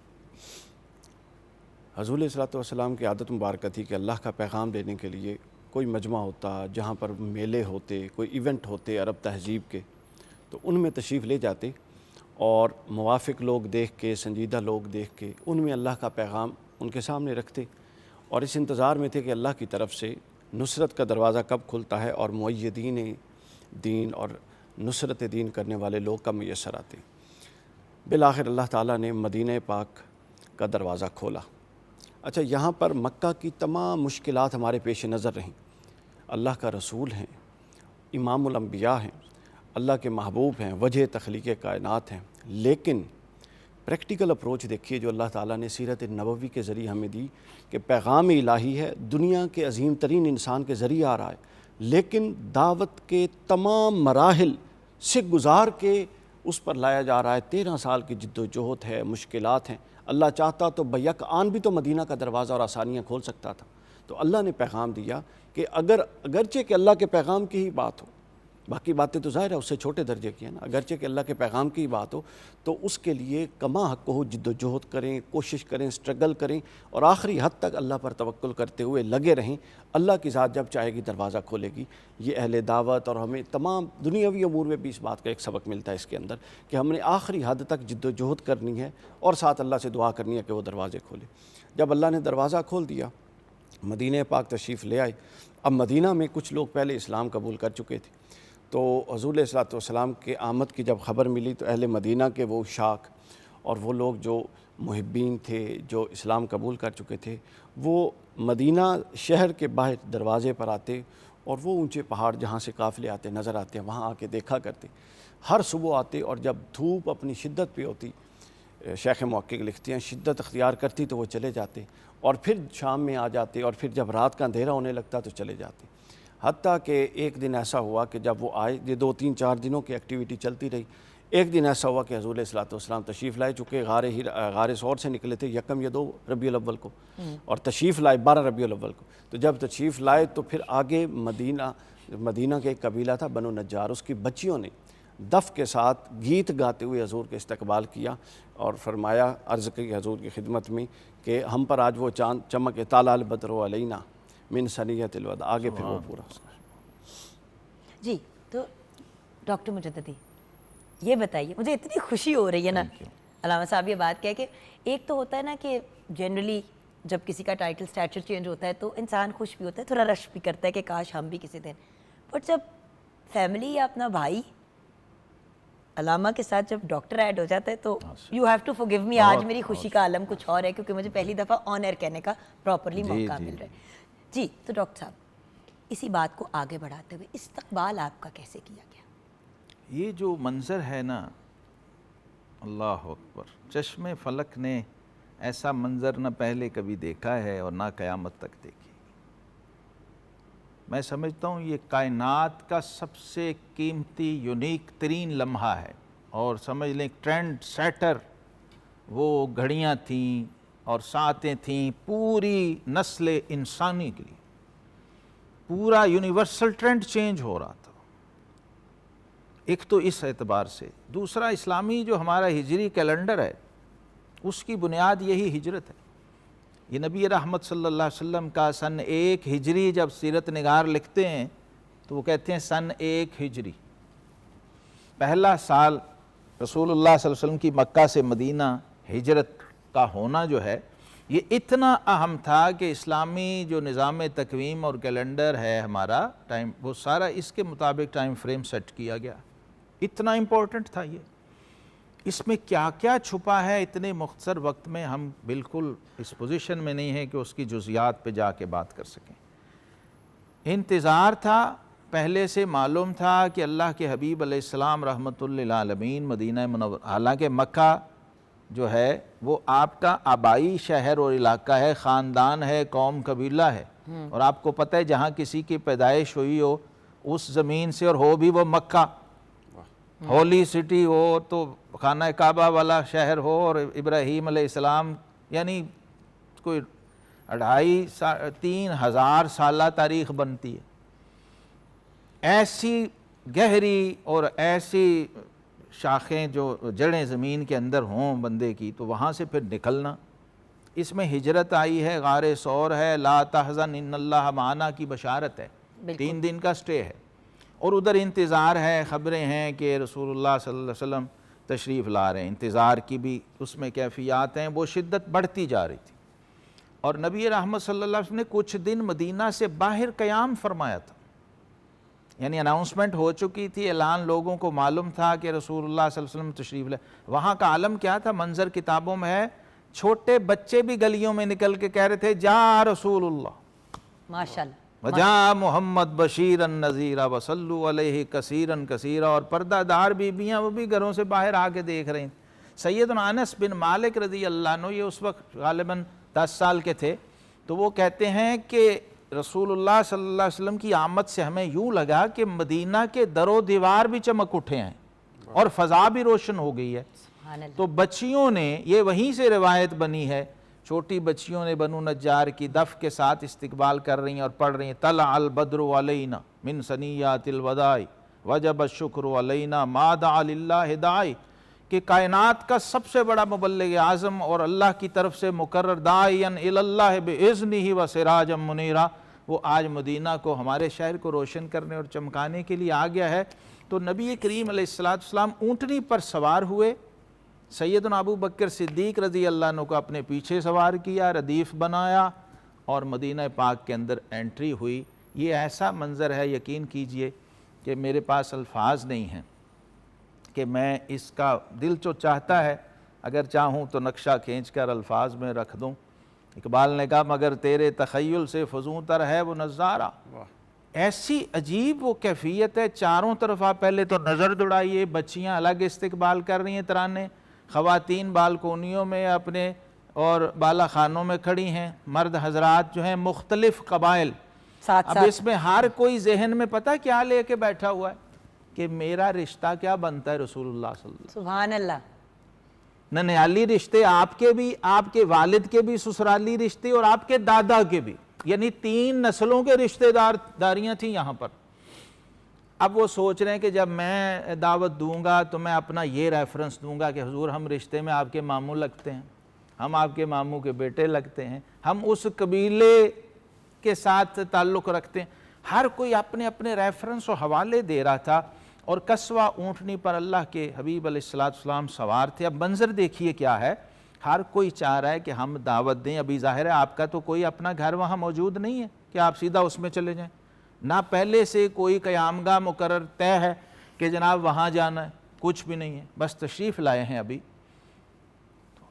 हज़ूर अलैहिस्सलातु वस्सलाम की आदत मुबारक थी कि अल्लाह का पैगाम देने के लिए कोई मजमा होता, जहाँ पर मेले होते, कोई इवेंट होते अरब तहज़ीब के, तो उनमें तशरीफ़ ले जाते और मुवाफ़िक लोग देख के, संजीदा लोग देख के उनमें अल्लाह का पैगाम उनके सामने रखते और इस इंतज़ार में थे कि अल्लाह की तरफ से नुसरत का दरवाज़ा कब खुलता है और मुअय्यदीन दीन और नुसरत दीन करने वाले लोग कब मैसर आते। बिलाखिर अल्लाह ताला ने मदीने पाक का दरवाज़ा खोला। अच्छा, यहाँ पर मक्का की तमाम मुश्किलात हमारे पेश नज़र रहीं। अल्लाह का रसूल हैं, इमामुल अंबिया हैं, अल्लाह के महबूब हैं, वजह तख्लीक़ कायनात हैं, लेकिन प्रैक्टिकल अप्रोच देखिए जो अल्लाह ताला ने सीरत नबवी के ज़रिए हमें दी कि पैगाम इलाही है, दुनिया के अजीम तरीन इंसान के ज़रिए आ रहा है, लेकिन दावत के तमाम मराहिल से गुज़ार के उस पर लाया जा रहा है। 13 साल की जिद्दोजहद है, मुश्किलात हैं। अल्लाह चाहता तो बैक आन भी तो मदीना का दरवाज़ा और आसानियाँ खोल सकता था। तो अल्लाह ने पैगाम दिया कि अगरचे कि अल्लाह के पैगाम की ही बात हो, बाकी बातें तो ज़ाहिर है उससे छोटे दर्जे की है ना, अगरचे कि अल्लाह के पैगाम की ही बात हो तो उसके लिए कमा हक़ हो जिद्दोजहद करें, कोशिश करें, स्ट्रगल करें और आखिरी हद तक अल्लाह पर तवक्कुल करते हुए लगे रहें। अल्लाह की ज़ात जब चाहेगी दरवाज़ा खोलेगी। ये अहले दावत और हमें तमाम दुनियावी अमूर में भी इस बात का एक सबक मिलता है इसके अंदर कि हमने आखिरी हद तक जिद्दोजहद करनी है और साथ अल्लाह से दुआ करनी है कि वो दरवाज़े खोले। जब अल्लाह ने दरवाज़ा खोल दिया, मदीने पाक तशरीफ़ ले आए। अब मदीना में कुछ लोग पहले इस्लाम कबूल कर चुके थे, तो हज़ूर अलैहिस्सलातु वस्सलाम के आमद की जब ख़बर मिली तो अहले मदीना के वो शाख और वो लोग जो मुहिब्बीन थे, जो इस्लाम कबूल कर चुके थे, वो मदीना शहर के बाहर दरवाज़े पर आते और वो ऊंचे पहाड़ जहाँ से काफ़िले आते नज़र आते हैं वहाँ आके देखा करते। हर सुबह आते और जब धूप अपनी शिद्दत पे होती, शेख मुहक्किक लिखते हैं, शिद्दत अख्तियार करती तो वो चले जाते और फिर शाम में आ जाते और फिर जब रात का अंधेरा होने लगता तो चले जाते। हत्ता कि एक दिन ऐसा हुआ कि जब वो आए, ये 2-3-4 दिनों की एक्टिविटी चलती रही। एक दिन ऐसा हुआ कि हज़ूर अलैहिस्सलातु वस्सलाम तशरीफ़ लाए, चूँकि गारे सौर से निकले थे 1 या 2 रबीउल अव्वल को और तशरीफ़ लाए 12 रबीउल अव्वल को। तो जब तशरीफ़ लाए तो फिर आगे मदीना के एक कबीला था बनु नज्जार, उसकी बच्चियों ने दफ़ के साथ गीत गाते हुए हज़ूर के इस्तकबाल किया और फरमाया, अर्ज़ की हज़ूर की खिदमत में कि हम पर आज वो चाँद चमके तालाल बदरो अलैना मिन सनियतिल वदा। आगे फिर वो पूरा जी। तो डॉक्टर मुजद्ददी ये बताइए, मुझे इतनी खुशी हो रही है ना अल्लामा साहब ये बात कह के। एक तो होता है ना कि जनरली जब किसी का टाइटल स्टैचर चेंज होता है तो इंसान खुश भी होता है, थोड़ा रश भी करता है कि काश हम भी किसी दिन, बट जब फैमिली या अपना भाई अलामा के साथ जब डॉक्टर ऐड हो जाता है तो you have to forgive me. आज मेरी खुशी का आलम कुछ और है क्योंकि मुझे पहली दफ़ा ऑन एयर कहने का प्रॉपरली मौका मिल रहा है। जी, तो डॉक्टर साहब इसी बात को आगे बढ़ाते हुए इस्तकबाल आपका कैसे किया गया? ये जो मंज़र है ना, अल्लाह अकबर, चश्मे फ़लक ने ऐसा मंज़र न पहले कभी देखा है और ना क़यामत तक देखी। मैं समझता हूँ ये कायनात का सबसे कीमती यूनिक तरीन लम्हा है और समझ लें ट्रेंड सेटर वो घड़ियाँ थीं, और सातें थीं पूरी नस्ल इंसानी के लिए। पूरा यूनिवर्सल ट्रेंड चेंज हो रहा था। एक तो इस एतबार से, दूसरा इस्लामी जो हमारा हिजरी कैलेंडर है उसकी बुनियाद यही हिजरत है। ये नबी रहमत सल्लल्लाहु अलैहि वसल्लम का सन 1 हिजरी जब सीरत निगार लिखते हैं तो वो कहते हैं सन 1 हिजरी। पहला साल रसूलुल्लाह सल्लल्लाहु अलैहि वसल्लम की मक्का से मदीना हिजरत का होना जो है ये इतना अहम था कि इस्लामी जो निज़ाम तकवीम और कैलेंडर है हमारा टाइम, वो सारा इसके मुताबिक टाइम फ्रेम सेट किया गया। इतना इम्पोर्टेंट था ये। इसमें क्या क्या छुपा है इतने मुख्तसर वक्त में हम बिल्कुल इस पोजीशन में नहीं हैं कि उसकी जुज़ियात पे जाके बात कर सकें। इंतज़ार था, पहले से मालूम था कि अल्लाह के हबीब अलैहिस्सलाम रहमतुल लिल आलमीन मदीना मुनव्वरा, हालांकि मक्का जो है वो आपका आबाई शहर और इलाका है, ख़ानदान है, कौम कबीला है, और आपको पता है जहाँ किसी की पैदाइश हुई हो उस ज़मीन से और हो भी वो मक्का, होली सिटी हो, तो खाना काबा वाला शहर हो, और इब्राहीम अलैहिस्सलाम यानी कोई 2,500-3,000 साल तारीख़ बनती है। ऐसी गहरी और ऐसी शाखें जो जड़ें ज़मीन के अंदर हों बंदे की, तो वहाँ से फिर निकलना, इसमें हिजरत आई है, गारे सौर है, ला तहज़न इन्नल्लाह माना की बशारत है, 3 दिन का स्टे है, और उधर इंतज़ार है, ख़बरें हैं कि रसूलुल्लाह सल्लल्लाहु अलैहि वसल्लम तशरीफ़ ला रहे हैं। इंतज़ार की भी उसमें कैफियत हैं, वो शिद्दत बढ़ती जा रही थी। और नबी रहमत सल्लल्लाहु अलैहि वसल्लम ने कुछ दिन मदीना से बाहर क़याम फरमाया था, यानी अनाउंसमेंट हो चुकी थी, ऐलान लोगों को मालूम था कि रसूलुल्लाह सल्लल्लाहु अलैहि वसल्लम तशरीफ़ ले। वहाँ का आलम क्या था, मंजर किताबों में है, छोटे बच्चे भी गलियों में निकल के कह रहे थे जा रसूलुल्लाह, माशाल्लाह, वजा मोहम्मद बशीरन नज़ीरा वसल्लु अलैहि कसीरन कसीरा, और पर्दादार बीबियाँ वो भी घरों से बाहर आके देख रही। सैयदना अनस बिन मालिक रज़ी अल्लाह अन्हु, ये उस वक्त गालिबन 10 साल के थे, तो वो कहते हैं कि रसूलुल्लाह सल्लल्लाहु अलैहि वसल्लम की आमद से हमें यूँ लगा कि मदीना के दरो दीवार भी चमक उठे हैं और फ़ज़ा भी रोशन हो गई है। तो बच्चियों ने, ये वहीं से रिवायत बनी है, छोटी बच्चियों ने बनु नज्जार की दफ़ के साथ इस्तकबाल कर रही हैं और पढ़ रही हैं तला अल बद्रु अलैना मिन सनियातिल वदाई वजब शुक्र अलैना मादा लिल्लाहि दाई, कि कायनात का सबसे बड़ा मुबल्लिग आज़म और अल्लाह की तरफ से मुकर्रर दाइयन इलल्लाह बिइज़्निही व सिराजम मुनीरा, वो आज मदीना को, हमारे शहर को रोशन करने और चमकाने के लिए आ गया है। तो नबी करीम अलैहिस्सलातु वस्सलाम ऊँटनी पर सवार हुए, सैयदना अबू बकर सिद्दीक़ रज़ी अल्लाह अन्हु को अपने पीछे सवार किया, रदीफ़ बनाया और मदीना पाक के अंदर एंट्री हुई। ये ऐसा मंज़र है, यकीन कीजिए कि मेरे पास अल्फाज नहीं हैं कि मैं इसका, दिल जो चाहता है अगर चाहूँ तो नक्शा खींच कर अल्फाज में रख दूँ। इकबाल ने कहा मगर तेरे तख़य्युल से फ़ज़ूं तर है वो नज़ारा, ऐसी अजीब वो कैफियत है। चारों तरफ आप पहले तो नज़र दौड़ाइए, बच्चियाँ अलग इस्तकबाल कर रही हैं तराने, ख़वातीन बालकोनियों में अपने और बाला खानों में खड़ी हैं, मर्द हजरात जो हैं मुख्तलिफ़ कबाइल। अब इसमें हर कोई जहन में पता क्या लेके बैठा हुआ है कि मेरा रिश्ता क्या बनता है रसूलुल्लाह सल्लल्लाहु अलैहि वसल्लम। सुभान अल्लाह। ननियाली रिश्ते आपके भी, आपके वालिद के भी ससुराली रिश्ते और आपके दादा के भी, यानी 3 नस्लों के रिश्तेदारियाँ थी यहाँ पर। अब वो सोच रहे हैं कि जब मैं दावत दूंगा तो मैं अपना ये रेफरेंस दूंगा कि हुजूर हम रिश्ते में आपके मामू लगते हैं, हम आपके मामू के बेटे लगते हैं, हम उस कबीले के साथ ताल्लुक़ रखते हैं। हर कोई अपने अपने रेफरेंस और हवाले दे रहा था, और कस्वा ऊँटनी पर अल्लाह के हबीब अलैहिस्सलाम सवार थे। अब मंज़र देखिए क्या है, हर कोई चाह रहा है कि हम दावत दें। अभी ज़ाहिर है आपका तो कोई अपना घर वहाँ मौजूद नहीं है कि आप सीधा उसमें चले जाएं, ना पहले से कोई क़यामगाह मुकर्रर तय है कि जनाब वहाँ जाना है, कुछ भी नहीं है, बस तशरीफ़ लाए हैं। अभी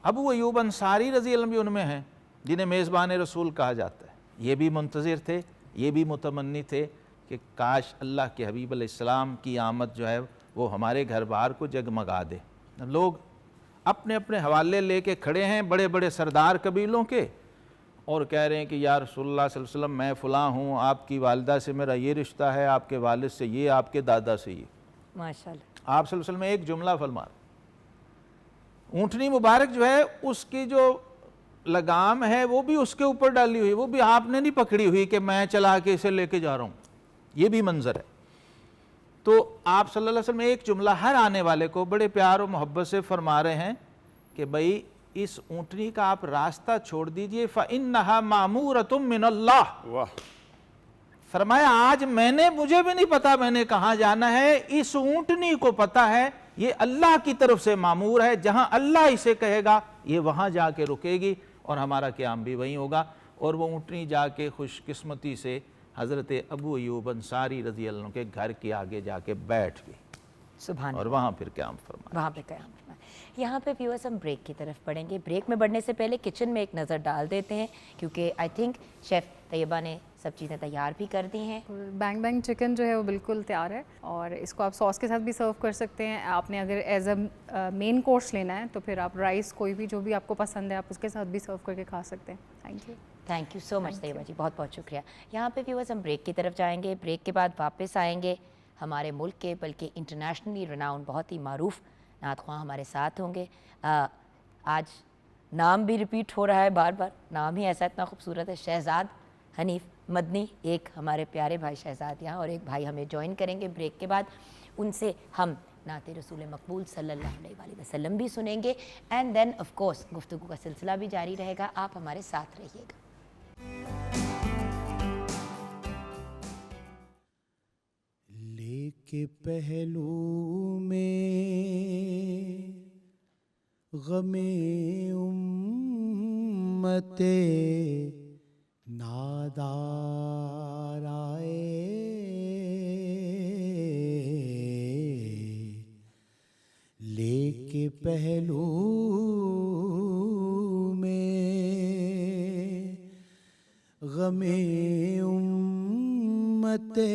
अबू अय्यूब अंसारी रज़ी अल्लाह अन्हु उनमें हैं जिन्हें मेज़बान रसूल कहा जाता है। ये भी मुंतज़िर थे, ये भी मुतमन्नी थे कि काश अल्लाह के हबीब अलैहिस्सलाम की आमद जो है वो हमारे घर बार को जगमगा दे। लोग अपने अपने हवाले लेके खड़े हैं, बड़े बड़े सरदार कबीलों के, और कह रहे हैं कि या रसूलुल्लाह सल्लल्लाहु अलैहि वसल्लम मैं फ़लाँ हूँ, आपकी वालिदा से मेरा ये रिश्ता है, आपके वालिद से ये, आपके दादा से ये। माशाल्लाह। आप सल्लल्लाहु अलैहि वसल्लम एक जुमला फरमा, ऊँटनी मुबारक जो है उसकी जो लगाम है वो भी उसके ऊपर डाली हुई, वो भी आपने नहीं पकड़ी हुई कि मैं चला के इसे लेके जा रहा हूँ, ये भी मंजर है। तो आप सल्लल्लाहु अलैहि वसल्लम एक जुमला हर आने वाले को बड़े प्यार और मोहब्बत से फरमा रहे हैं कि भाई इस ऊँटनी का आप रास्ता छोड़ दीजिए, फ़इन्नहा मामूरतुम मिनल्लाह। वाह। फरमाया आज मुझे भी नहीं पता मैंने कहाँ जाना है, इस ऊँटनी को पता है, ये अल्लाह की तरफ से मामूर है, जहाँ अल्लाह इसे कहेगा ये वहाँ जाके रुकेगी और हमारा क़याम भी वहीं होगा। और वो ऊँटनी जाके खुशकिस्मती से हज़रत अबू अय्यूब अंसारी रज़ी अल्लाह अन्हु के घर के आगे जाके बैठ गई सुभान और वहाँ फिर क़याम फरमाया। वहाँ पे क़याम फरमाया। यहाँ पे व्यूअर्स हम ब्रेक की तरफ बढ़ेंगे। ब्रेक में बढ़ने से पहले किचन में एक नज़र डाल देते हैं, क्योंकि आई थिंक शेफ़ तैयबा ने सब चीज़ें तैयार भी कर दी हैं। बैंग बैंग चिकन जो है वो बिल्कुल तैयार है और इसको आप सॉस के साथ भी सर्व कर सकते हैं। आपने अगर एज अ मेन कोर्स लेना है तो फिर आप राइस कोई भी जो भी आपको पसंद है आप उसके साथ भी सर्व करके खा सकते हैं। Thank you so much Taiba ji, बहुत बहुत शुक्रिया। यहाँ पे व्यूअर्स हम ब्रेक की तरफ जाएंगे। ब्रेक के बाद वापस आएंगे। हमारे मुल्क के बल्कि इंटरनेशनली रनाउंड बहुत ही मारूफ नात ख्वां हमारे साथ होंगे। आज नाम भी रिपीट हो रहा है बार बार, नाम ही ऐसा इतना खूबसूरत है, शहजाद हनीफ मदनी। एक हमारे प्यारे भाई शहजाद यहाँ और एक भाई हमें ज्वाइन करेंगे ब्रेक के बाद। उनसे हम नाते रसूल मकबूल सल्लल्लाहु अलैहि वसल्लम भी सुनेंगे एंड देन ऑफ कोर्स गुफ्तगू का सिलसिला भी जारी रहेगा। आप हमारे साथ रहिएगा। लेके पहलू में गमे उम्मते नादार आए, लेके पहलू में गमे उम्मते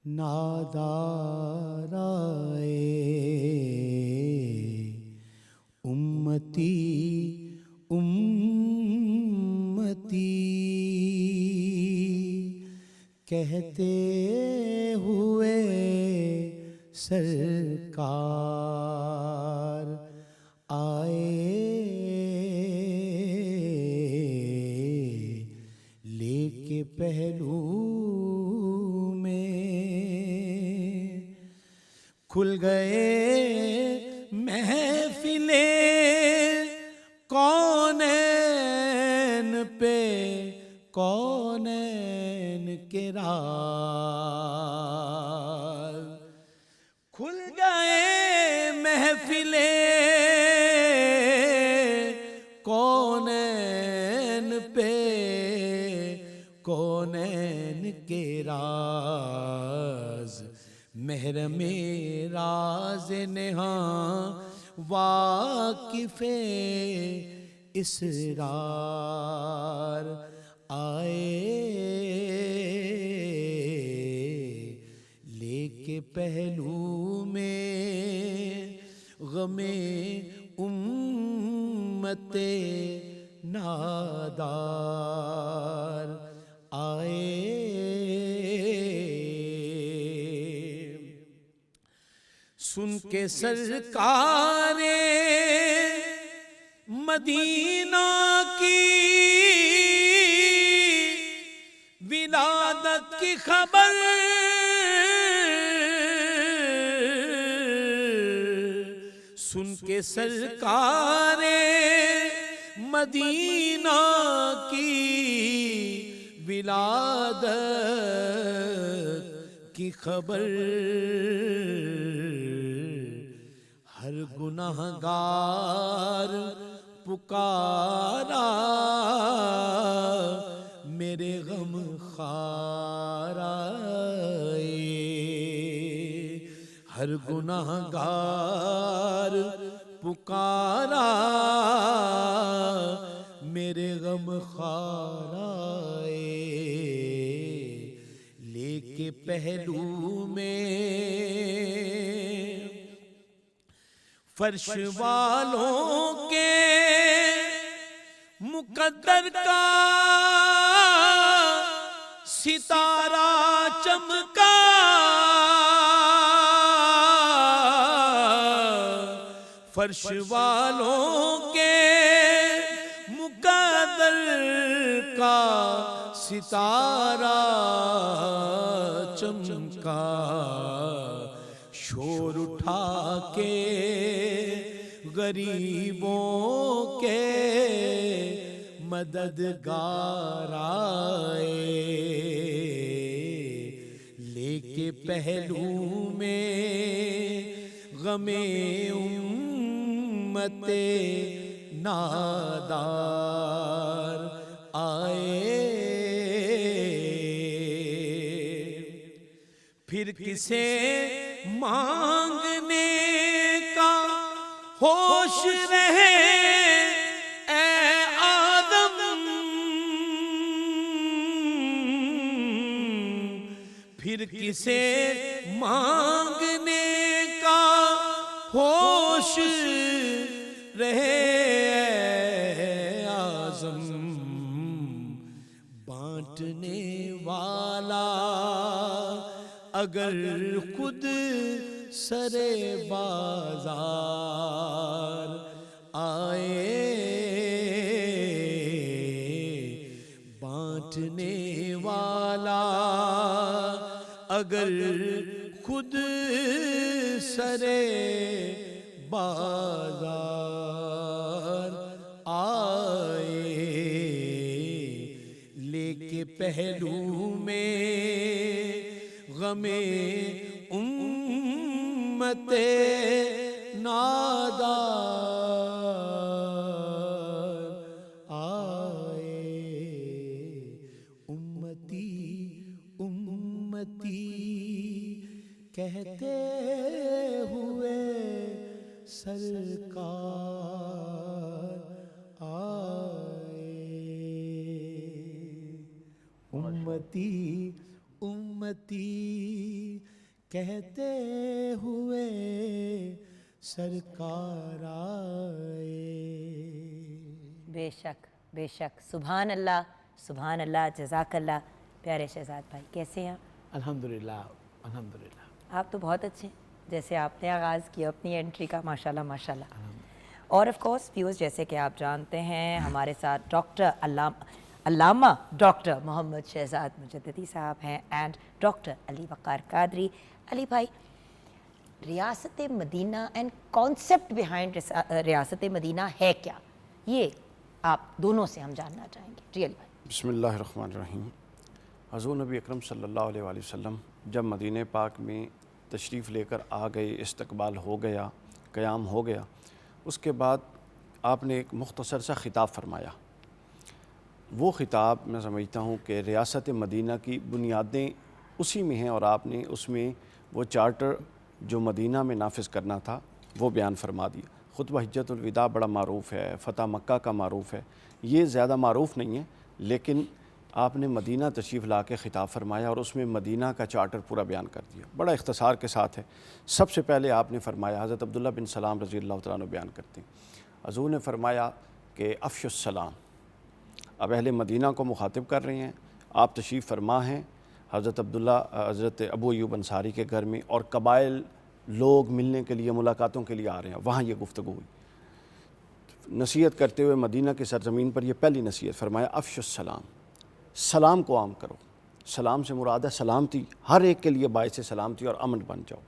नादार आए। उम्मती उम्मती कहते हुए सरकार आए, लेके पहलू खुल गए महफिले कौनैन पे कौनैन के राज। खुल गए महफिले कौनैन पे कौनैन के राज। महरमे राज नेहा वाकिफ़े इसरार आए, लेके पहलू में गमे उम्मते नादार आए। सुन के सरकारे मदीना की विलादत की खबर, सुन के सरकारे मदीना की विलादत की खबर, हर गुनाहगार पुकारा मेरे गम खारा। हर गुनाहगार पुकारा मेरे गम खारा। लेके पहलू में फर्श वालों के मुकद्दर का सितारा चमका, फर्श वालों के मुकद्दर का सितारा चमका, शोर उठा के गरीबों के मददगार आए, लेके पहलू में गमे उम्मते नादार आए। फिर किसे मांगने का होश रहे ए आदम, फिर किसे मांगने का होश रहे आज़म, बांटने वाला अगर खुद सरे बाजार आए, बांटने वाला अगर खुद सरे बाजार आए, लेके पहलू में गमे उम्मते नादार आए। उम्मती उम्मती कहते हुए सरकार आए। उम्मती उम्मती कहते हुए सरकार आए। बेशक बेशक, सुभान अल्लाह सुभान अल्लाह, जज़ाकल्लाह। प्यारे शहजाद भाई कैसे हैं आप? अल्हम्दुलिल्लाह अल्हम्दुलिल्लाह। आप तो बहुत अच्छे हैं, जैसे आपने आगाज़ किया अपनी एंट्री का, माशाल्लाह माशाल्लाह। और ऑफ कोर्स व्यूअर्स, जैसे कि आप जानते हैं हमारे साथ डॉक्टर अल्लामा डॉक्टर मोहम्मद शहजाद मुजद्दिदी साहब हैं एंड डॉक्टर अली वक़ार कादरी। अली भाई, रियासत मदीना एंड कॉन्सेप्ट बिहाइंड रियासत मदीना है क्या, ये आप दोनों से हम जानना चाहेंगे। जी अली भाई। बिस्मिल्लाहिर्रहमानिर्रहीम। हज़ूर नबी अकरम सल्लल्लाहु अलैहि वसल्लम जब मदीने पाक में तशरीफ़ लेकर आ गए, इस्तकबाल हो गया, क़याम हो गया, उसके बाद आपने एक मुख्तसर सा ख़िताब फरमाया। वो ख़िताब मैं समझता हूँ कि रियासत मदीना की बुनियादें उसी में हैं और आपने उसमें वो चार्टर जो मदीना में नाफिज करना था वो बयान फरमा दिया। खुतबा हिज्जतुल विदा बड़ा मारूफ़ है, फ़तह मक्का का मारूफ़ है, ये ज़्यादा मारूफ़ नहीं है, लेकिन आपने मदीना तशरीफ़ ला के ख़िताब फरमाया और उसमें मदीना का चार्टर पूरा बयान कर दिया, बड़ा इख्तसार के साथ है। सबसे पहले आपने फरमाया, हज़रत अब्दुल्ला बिन सलाम रज़ी अल्लाह तआला अन्हु बयान करते हैं, हज़ूर ने फरमाया कि अफ़शुस्सलाम। अब अहले मदीना को मुखातिब कर रहे हैं, आप तशरीफ़ फरमा हैं हज़रत अबू अय्यूब अंसारी के घर में, और कबाइल लोग मिलने के लिए, मुलाकातों के लिए आ रहे हैं, वहाँ ये गुफ्तगू हुई। नसीहत करते हुए मदीना की सरज़मीन पर यह पहली नसीहत फरमाया, अफ़शुस्सलाम, सलाम को आम करो। सलाम से मुराद है सलामती, हर एक के लिए बाइस सलामती और अमन बन जाओ।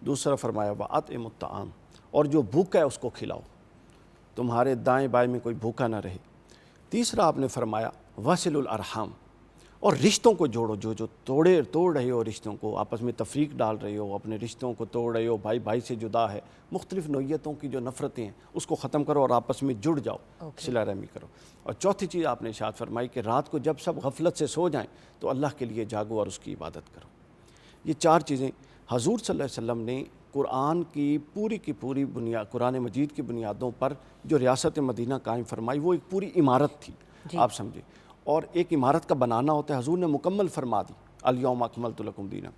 दूसरा फरमाया वअतिमुत ताआम, और जो भूखा है उसको खिलाओ, तुम्हारे दाएं बाएं में कोई भूखा ना रहे। तीसरा आपने फरमाया वसिलुल अरहम, और रिश्तों को जोड़ो, जो तोड़ रहे हो रिश्तों को, आपस में तफरीक डाल रहे हो, अपने रिश्तों को तोड़ रहे हो, भाई भाई से जुदा है, मुख्तलिफ नौइयतों की जो नफ़रतें हैं उसको ख़त्म करो और आपस में जुड़ जाओ, सिला रहमी करो। और चौथी चीज़ आपने इरशाद फरमाई कि रात को जब सब गफलत से सो जाएं तो अल्लाह के लिए जागो और उसकी इबादत करो। ये चार चीज़ें हज़ूर सल्लल्लाहु अलैहि वसल्लम ने कुरान की पूरी बुनियाद, कुरान मजीद की बुनियादों पर जो रियासत मदीना कायम फरमाई, वो एक पूरी इमारत थी, आप समझे। और एक इमारत का बनाना होता है, हज़ूर ने मुकम्मल फरमा दी, अल-यौम अकमलतु लकुम दीनकुम।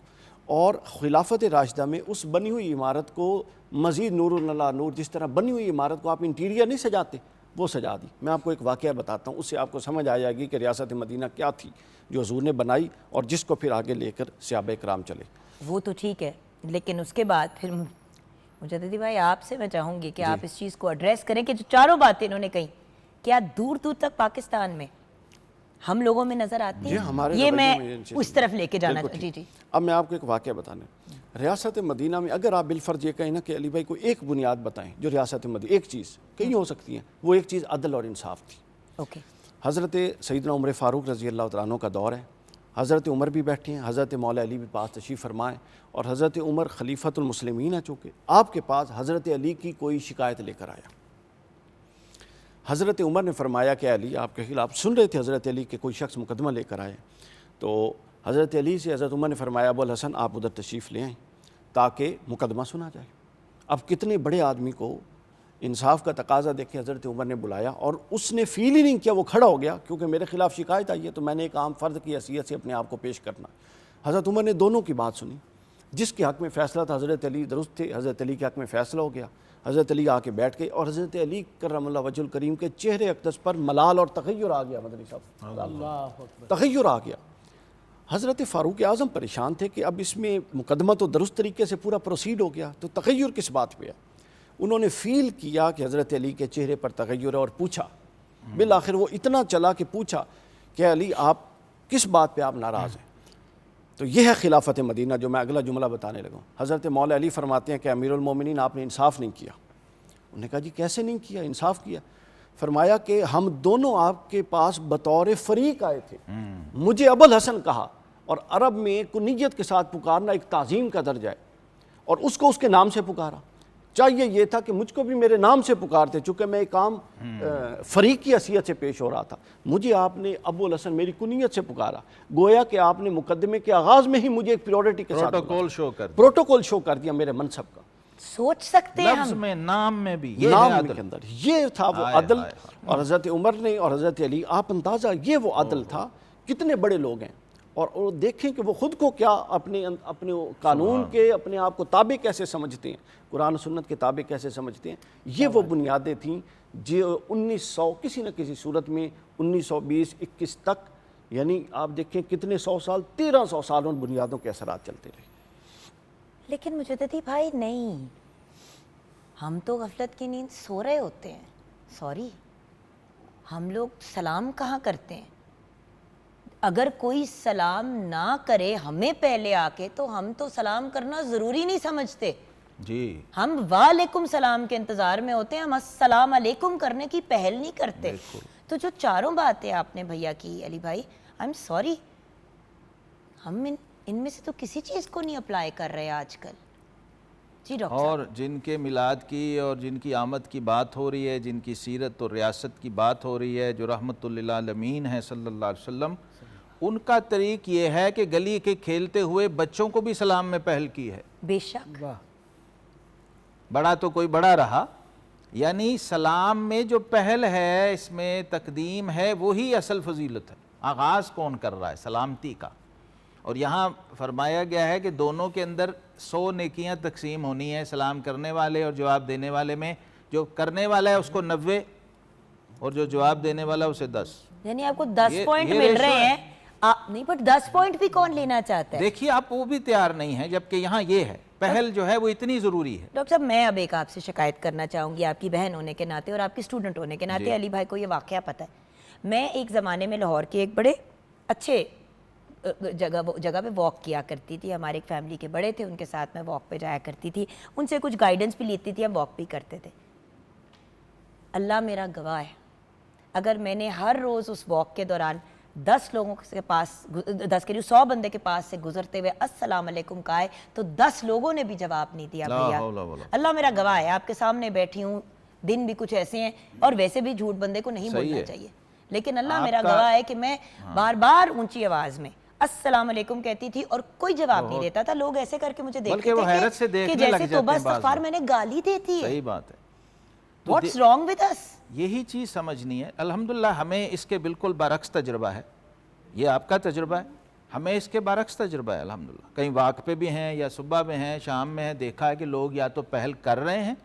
और खिलाफत राशिदा में उस बनी हुई इमारत को मज़ीद नूरुन अला नूर, जिस तरह बनी हुई इमारत को आप इंटीरियर नहीं सजाते, वो सजा दी। मैं आपको एक वाक़या बताता हूँ, उससे आपको समझ आ जाएगी कि रियासत मदीना क्या थी जो हज़ूर ने बनाई और जिसको फिर आगे लेकर सहाबा किराम चले। वो तो ठीक है, लेकिन उसके बाद फिर मुजद्दिदी भाई आपसे मैं चाहूँगी कि आप इस चीज़ को एड्रेस करें कि जो चारों बातें इन्होंने कही क्या दूर दूर तक पाकिस्तान में हम लोगों में नजर आती ये है? हमारे ये रवैये में मैं इन चीज़ों उस तरफ लेके जाना बिल्कुल जी ठीक। जी। अब मैं आपको एक वाक़या बताने, रियासत मदीना में अगर आप बिलफर्ज ये कहें ना कि अली भाई को एक बुनियाद बताएं जो रियासत मदीना, एक चीज़ कई हो सकती हैं, वो एक चीज़ अदल और इंसाफ थी। ओके, हज़रत सैयदना उमर फ़ारूक रज़ी अल्लाह तआला अन्हु का दौर है, हज़रत उमर भी बैठे हैं, हज़रत मौला अली भी पास तशरीफ़ फरमाएँ, और हज़रत उमर खलीफतुल मुस्लिमीन है, चूँकि आपके पास हज़रत अली की कोई शिकायत लेकर आया। हज़रत उमर ने फरमाया कि अली, आपके खिलाफ सुन रहे थे हज़रत अली के कोई शख्स मुकदमा लेकर आए, तो हज़रत अली से हज़रत उमर ने फरमाया अबुल हसन आप उधर तशरीफ़ ले आएँ ताकि मुकदमा सुना जाए। अब कितने बड़े आदमी को इंसाफ का तकाजा देखे हज़रत उमर ने बुलाया, और उसने फ़ील ही नहीं किया, वो खड़ा हो गया, क्योंकि मेरे ख़िलाफ़ शिकायत आई है तो मैंने एक आम फ़र्द की हैसियत से अपने आप को पेश करना। हज़रत उमर ने दोनों की बात सुनी, जिसके हक़ में फ़ैसला था हज़रत अली दुरुस्त थे, हज़रत अली के हक़ में फ़ैसला हो गया। हज़रत अली आके बैठ गए और हज़रत अली करमल्लाहु वजहुल करीम के चेहरे अक़दस पर मलाल और तग़य्युर आ गया। मदनी साहब तग़य्युर आ गया। हज़रत फ़ारूक आज़म परेशान थे कि अब इसमें मुकदमा तो दुरुस्त तरीके से पूरा प्रोसीड हो गया, तो तग़य्युर किस बात पे है। उन्होंने फ़ील किया कि हज़रत अली के चेहरे पर तग़य्युर है और पूछा, बिल आखिर वो इतना चला कि पूछा कि अली आप किस बात पे आप नाराज़ हैं। तो यह है खिलाफत मदीना जो मैं अगला जुमला बताने लगा। हज़रत मौला अली फरमाते हैं कि अमीरुल मोमिनीन आपने इंसाफ नहीं किया। उन्होंने कहा जी कैसे नहीं किया, इंसाफ किया। फरमाया कि हम दोनों आपके पास बतौर फ़रीक आए थे, मुझे अबुल हसन कहा, और अरब में कुनियत के साथ पुकारना एक ताज़ीम का दर्जा है, और उसको उसके नाम से पुकारा। चाहिए ये था कि मुझको भी मेरे नाम से पुकारते, चूँकि मैं एक आम फ़रीक की हैसियत से पेश हो रहा था, मुझे आपने अबुल हसन मेरी कुनियत से पुकारा। गोया कि आपने मुकदमे के आगाज़ में ही मुझे एक प्रायोरिटी के साथ प्रोटोकॉल शो कर दिया मेरे मनसब का। सोच सकते हैं लफ्ज़ हम, में, नाम में भी, ये नाम है के अदल। अंदर ये था वो अदल। और हज़रत उमर ने और हज़रत अली, आप अंदाज़ा ये वो अदल था। कितने बड़े लोग हैं, और देखें कि वो ख़ुद को क्या अपने अपने कानून के अपने आप को ताबे कैसे समझते हैं, कुरान सुन्नत के ताबे कैसे समझते हैं। ये वो बुनियादें थीं जो 1900 किसी न किसी सूरत में 1920-21 तक, यानी आप देखें कितने 100 साल 1300 साल उन बुनियादों के असरात चलते रहे। लेकिन मुजद्दिदी भाई नहीं, हम तो गफलत की नींद सो रहे होते हैं। सॉरी, हम लोग सलाम कहाँ करते हैं? अगर कोई सलाम ना करे हमें पहले आके, तो हम तो सलाम करना ज़रूरी नहीं समझते जी। हम वालेकुम सलाम के इंतज़ार में होते हैं, हम अस्सलाम अलैकुम करने की पहल नहीं करते। तो जो चारों बातें आपने भैया की अली भाई, आई एम सॉरी, हम इनमें से तो किसी चीज़ को नहीं अप्लाई कर रहे आजकल। जी डॉक्टर साहब। और जिनके मिलाद की और जिनकी आमद की बात हो रही है, जिनकी सीरत और रियासत की बात हो रही है, जो रहमतुल लिल आलमीन है सल्लल्लाहु अलैहि वसल्लम, उनका तरीक़ ये है कि गली के खेलते हुए बच्चों को भी सलाम में पहल की है। बेशक, बड़ा तो कोई बड़ा रहा, यानी सलाम में जो पहल है, इसमें तकदीम है, वही असल फजीलत है। आगाज़ कौन कर रहा है? सलामती का। और यहाँ फरमाया गया है कि दोनों के अंदर 100 नेकियां तकसीम होनी है, सलाम करने वाले और जवाब देने वाले में। जो करने वाला है उसको 90 और जो जवाब देने वाला उसे 10। यानी आपको 10 पॉइंट ये मिल रेशो रहे है। हैं। नहीं, बट 10 पॉइंट भी कौन लेना चाहता है? देखिए आप वो भी तैयार नहीं है, जबकि यहाँ ये है पहल जो है वो इतनी ज़रूरी है। डॉक्टर साहब, मैं अब एक आपसे शिकायत करना चाहूँगी, आपकी बहन होने के नाते और आपकी स्टूडेंट होने के नाते। अली भाई को ये वाक़या पता है, मैं एक ज़माने में लाहौर के एक बड़े अच्छे जगह पे वॉक किया करती थी। हमारे एक फैमिली के बड़े थे, उनके साथ मैं वॉक पे जाया करती थी, उनसे कुछ गाइडेंस भी लेती थी, हम वॉक भी करते थे। अल्लाह मेरा गवाह है, अगर मैंने हर रोज़ उस वॉक के दौरान 10 लोगों के पास, 10 के लिए 100 बंदे के पास से गुजरते हुए अस्सलाम वालेकुम कहा है, तो 10 लोगों ने भी जवाब नहीं दिया। भैया अल्लाह मेरा गवाह है, आपके सामने बैठी हूँ, दिन भी कुछ ऐसे हैं, और वैसे भी झूठ बंदे को नहीं बोलना चाहिए, लेकिन अल्लाह मेरा गवाह है कि मैं बार बार ऊंची आवाज़ में अस्सलाम वालेकुम कहती थी और कोई जवाब नहीं देता था। लोग ऐसे करके मुझे देखते थे कि जैसे तौबा इस्तग़फ़ार मैंने गाली देती है। सही बात है। What's wrong with us? यही चीज़ समझनी है। अल्हम्दुलिल्लाह हमें इसके बिल्कुल बरक्स तजुर्बा है, ये आपका तजुर्बा है, हमें इसके बरक्स तजुर्बा है अल्हम्दुलिल्लाह। कहीं वाक़ पे भी हैं या सुबह में हैं, शाम में हैं, देखा है कि लोग या तो पहल कर रहे हैं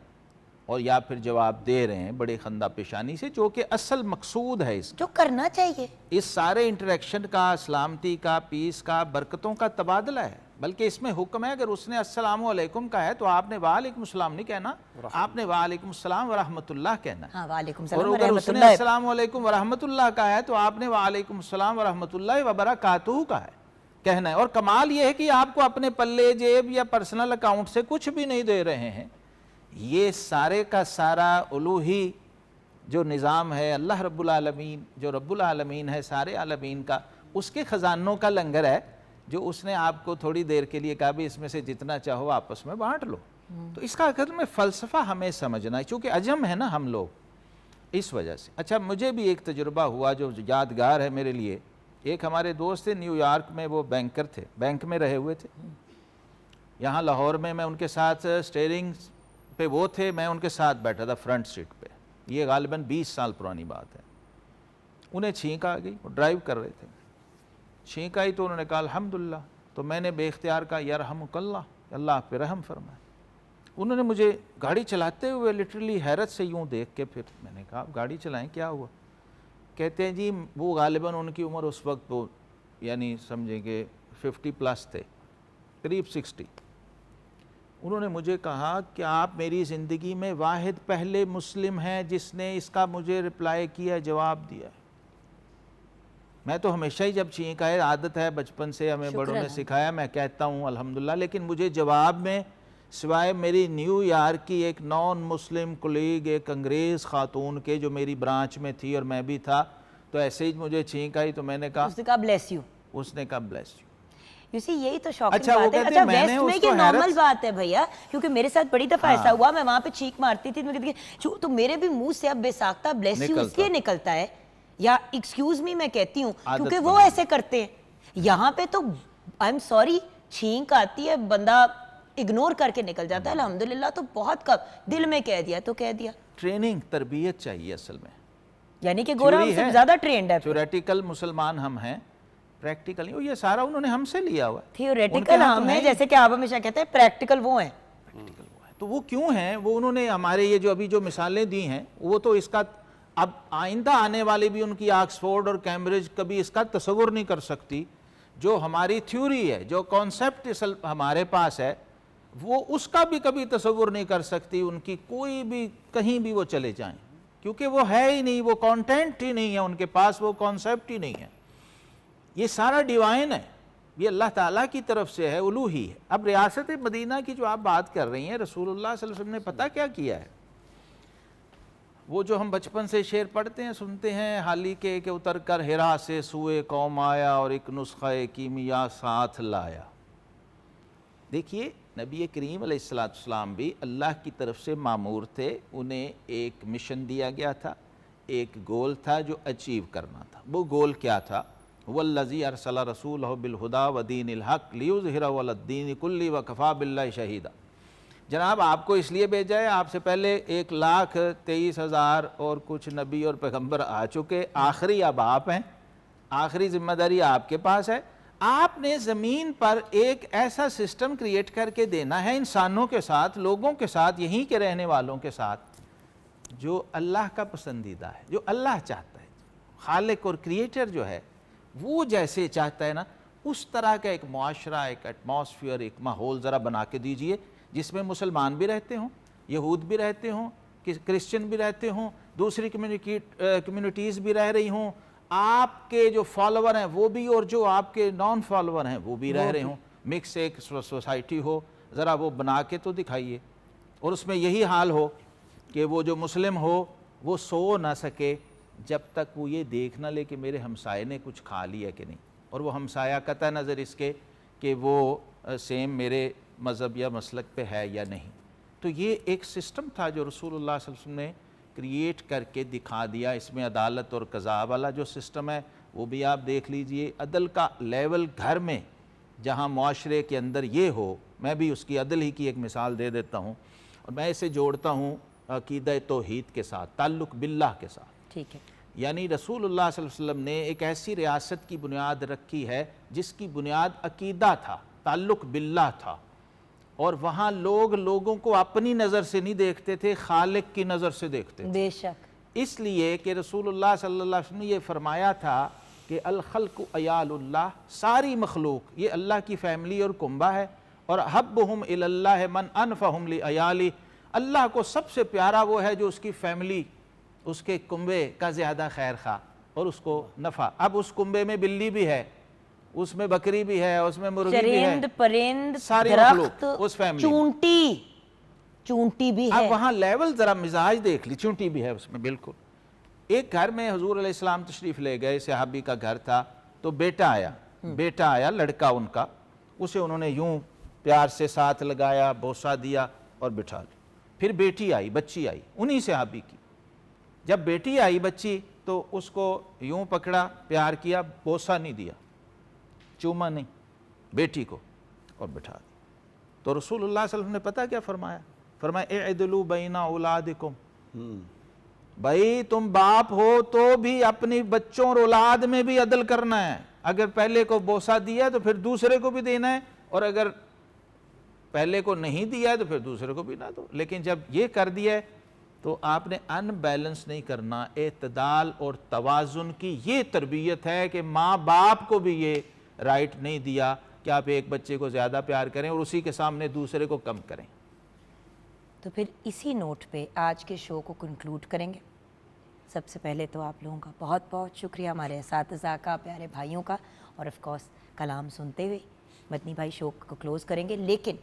और या फिर जवाब दे रहे हैं बड़े खंदा पेशानी से, जो कि असल मकसूद है इसका। जो करना चाहिए, इस सारे इंटरेक्शन का, सलामती का, पीस का, बरकतों का तबादला है। बल्कि इसमें हुक्म है, अगर उसने अस्सलामु अलैकुम कहा है तो आपने वालेकुम सलाम नहीं कहना, आपने वालेकुम सलाम व रहमतुल्लाह कहना। हाँ, वालेकुम और सलाम व अगर उसने रहमतुल्लाह। अस्सलामु अलैकुम व रहमतुल्लाह कहा है तो आपने वालेकुम सलाम व रहमतुल्लाह व बरकातुहू कहा है, कहना है। और कमाल ये है कि आपको अपने पल्ले जेब या पर्सनल अकाउंट से कुछ भी नहीं दे रहे हैं। ये सारे का सारा उलूही जो निज़ाम है, अल्लाह रब्बुल आलमीन जो रब्बुल आलमीन है सारे आलमीन का, उसके ख़जानों का लंगर है, जो उसने आपको थोड़ी देर के लिए कहा भी इसमें से जितना चाहो आपस में बांट लो। तो इसका असल में फ़लसफ़ा हमें समझना है, चूँकि अजम है ना हम लोग, इस वजह से। अच्छा, मुझे भी एक तजुर्बा हुआ जो यादगार है मेरे लिए। एक हमारे दोस्त थे न्यूयॉर्क में, वो बैंकर थे, बैंक में रहे हुए थे। यहाँ लाहौर में मैं उनके साथ स्टीयरिंग पे वो थे, मैं उनके साथ बैठा था फ्रंट सीट पे। ये गालिबन 20 साल पुरानी बात है। उन्हें छींक आ गई, वो ड्राइव कर रहे थे, छींक आई तो उन्होंने कहा अल्हम्दुलिल्लाह। तो मैंने बेख्तियार कहा यरहमुकल्लाह, अल्लाह आप पे रहम फरमाए। उन्होंने मुझे गाड़ी चलाते हुए लिटरली हैरत से यूँ देख के, फिर मैंने कहा आप गाड़ी चलाएं, क्या हुआ? कहते हैं जी वो गालिबन उनकी उम्र उस वक्त वो यानी समझेंगे 50+ थे, करीब 60। उन्होंने मुझे कहा कि आप मेरी ज़िंदगी में वाहिद पहले मुस्लिम हैं जिसने इसका मुझे रिप्लाई किया, जवाब दिया। मैं तो हमेशा ही जब छींक आए, आदत है बचपन से हमें बड़ों ने सिखाया, मैं कहता हूँ अल्हम्दुलिल्लाह, लेकिन मुझे जवाब में सिवाय मेरी न्यूयॉर्क की एक नॉन मुस्लिम कोलीग, एक अंग्रेज़ खातून के जो मेरी ब्रांच में थी और मैं भी था, तो ऐसे ही मुझे छींक आई तो मैंने कहा, उसने कहा ब्लेस यू। उसने कहा ब्लेस यू। यू सी, यही तो शॉकिंग अच्छा, वो बात है। कहते अच्छा, हैं, मैंने वेस्ट में उसको ये नॉर्मल हैरत- बात है भैया, क्योंकि मेरे साथ बड़ी दफा ऐसा हुआ, मैं वहां पे चीख मारती थी, मुझे तो मेरे भी मुंह से अब बेसाख्ता ब्लेस यू निकलता। इसलिए निकलता है, या एक्सक्यूज मी मैं कहती हूँ, आदत क्योंकि बन वो गई। ऐसे करते हैं। यहाँ पे तो आई एम सॉरी, छींक आती है, बंदा इग्नोर करके निकल जाता है। अल्हम्दुलिल्लाह तो बहुत कम, दिल में कह दिया तो कह दिया। ट्रेनिंग, तरबियत चाहिए असल में। यानी कि गोरा थ्योरी हमसे है, ज्यादा ट्रेंड है। थ्योरेटिकल मुसलमान हम हैं, प्रैक्टिकल नहीं। ये सारा उन्होंने हमसे लिया हुआ है। उनके थियोरेटिकल यहाँ तो हम है हैं, ही। जैसे कि आप हमेशा कहते हैं, प्रैक्टिकल वो हैं। तो वो क्यों हैं? वो उन्होंने हमारे ये जो अभी जो मिसालें दी हैं, वो तो इसका अब आइंदा आने वाली भी उनकी ऑक्सफोर्ड और कैम्ब्रिज कभी इसका तसव्वुर नहीं कर सकती। जो हमारी थ्योरी है, जो कॉन्सेप्ट हमारे पास है, वो उसका भी कभी तसव्वुर नहीं कर सकती उनकी, कोई भी कहीं भी वो चले जाएं, क्योंकि वो है ही नहीं, वो कंटेंट ही नहीं है उनके पास, वो कॉन्सेप्ट ही नहीं है। ये सारा डिवाइन है, ये अल्लाह ताला की तरफ से है, उलूही है। अब रियासत मदीना की जो आप बात कर रही हैं, रसूलुल्लाह सल्लल्लाहु अलैहि वसल्लम ने पता क्या किया है? वो जो हम बचपन से शेर पढ़ते हैं, सुनते हैं, हाली के उतर कर हिरा से सुए कौम आया और एक नुस्खा कीमिया साथ लाया। देखिए, नबी करीम अलैहिस्सलाम भी अल्लाह की तरफ से मामूर थे, उन्हें एक मिशन दिया गया था, एक गोल था जो अचीव करना था। वो गोल क्या था? वल्लज़ी अरसला रसूलहु बिलहुदा व दीनिल हक़ लियुज़हिरहु अलद्दीन कुल्ली व कफ़ा बिल्लाहि शहीदा। जनाब, आपको इसलिए भेजा है, आपसे पहले 1,23,000 और कुछ नबी और पैगंबर आ चुके, आखिरी अब आप हैं, आखिरी जिम्मेदारी आपके पास है। आपने ज़मीन पर एक ऐसा सिस्टम क्रिएट करके देना है इंसानों के साथ, लोगों के साथ, यहीं के रहने वालों के साथ, जो अल्लाह का पसंदीदा है, जो अल्लाह चाहता है। खालिक और क्रिएटर जो है वो जैसे चाहता है ना, उस तरह का एक मुआशरा, एक एटमॉस्फेयर, एक माहौल ज़रा बना के दीजिए, जिसमें मुसलमान भी रहते हों, यहूद भी रहते हों, क्रिश्चियन भी रहते हों, दूसरी कम्युनिटीज़ भी रह रही हों, आपके जो फॉलोवर हैं वो भी, और जो आपके नॉन फॉलोवर हैं वो भी रह रहे हों, मिक्स एक सोसाइटी हो। ज़रा वो बना के तो दिखाइए। और उसमें यही हाल हो कि वो जो मुस्लिम हो वो सो ना सके जब तक वो ये देख ना ले कि मेरे हमसाये ने कुछ खा लिया कि नहीं, और वो हमसाया कतई नज़र इसके कि वो सेम मेरे मज़हब या मसलक पे है या नहीं। तो ये एक सिस्टम था जो रसूलुल्लाह सल्लल्लाहु अलैहि वसल्लम ने क्रिएट करके दिखा दिया। इसमें अदालत और कज़ा वाला जो सिस्टम है वो भी आप देख लीजिए। अदल का लेवल घर में जहाँ मुआशरे के अंदर ये हो, मैं भी उसकी अदल ही की एक मिसाल दे देता हूँ, और मैं इसे जोड़ता हूँ अक़ीदा तौहीद के साथ, ताल्लुक़ बिल्लाह के साथ। ठीक है। यानी रसूलुल्लाह सल्लल्लाहु अलैहि वसल्लम ने एक ऐसी रियासत की बुनियाद रखी है जिसकी बुनियाद अक़ीदा था, ताल्लुक़ बिल्लाह था, और वहाँ लोग लोगों को अपनी नज़र से नहीं देखते थे, खालिक की नज़र से देखते थे। बेशक। इसलिए कि रसूलुल्लाह सल्लल्लाहु अलैहि वसल्लम ने ये फरमाया था कि अल खल्क़ु अयालुल्लाह, सारी मखलूक ये अल्लाह की फ़ैमिली और कुंबा है, और हब्बुहुम इलल्लाह मन अनफ़हुम लि अयाली, अल्लाह को सबसे प्यारा वो है जो उसकी फ़ैमिली, उसके कुंबे का ज़्यादा खैर खा और उसको नफ़ा। अब उस कुंबे में बिल्ली भी है, उसमें बकरी भी है, उसमें मुर्गी भी है, चरिंद परिंद सारी दरख्त मखलूक उस फैमिली में। चूंटी भी अब है। वहाँ लेवल ज़रा मिजाज देख ली, चूंटी भी है उसमें बिल्कुल। एक घर में हुजूर अलैहिस्सलाम तशरीफ़ ले गए, सहाबी का घर था, तो बेटा आया लड़का उनका, उसे उन्होंने यूं प्यार से साथ लगाया, बोसा दिया और बिठा ली। फिर बेटी आई, बच्ची आई उन्हीं सहाबी की। जब बेटी आई बच्ची तो उसको यूं पकड़ा, प्यार किया, बोसा नहीं दिया, चूमा नहीं, बेटी को, और बिठा दी। तो रसूलुल्लाह सल्लल्लाहु अलैहि वसल्लम ने पता क्या फरमाया? फरमाया इअदिलू बैना औलादिकुम, भाई तुम बाप हो तो भी अपनी बच्चों और औलाद में भी अदल करना है। अगर पहले को बोसा दिया तो फिर दूसरे को भी देना है, और अगर पहले को नहीं दिया है तो फिर दूसरे को भी ना दो। लेकिन जब ये कर दिया है तो आपने अनबैलेंस नहीं करना, एतदाल और तवाजुन की ये तरबियत है कि माँ बाप को भी ये राइट नहीं दिया कि आप एक बच्चे को ज़्यादा प्यार करें और उसी के सामने दूसरे को कम करें। तो फिर इसी नोट पे आज के शो को कंक्लूड करेंगे। सबसे पहले तो आप लोगों का बहुत बहुत शुक्रिया, हमारे असातिज़ा का, प्यारे भाइयों का, और ऑफ कोर्स कलाम सुनते हुए मदनी भाई शो को क्लोज़ करेंगे, लेकिन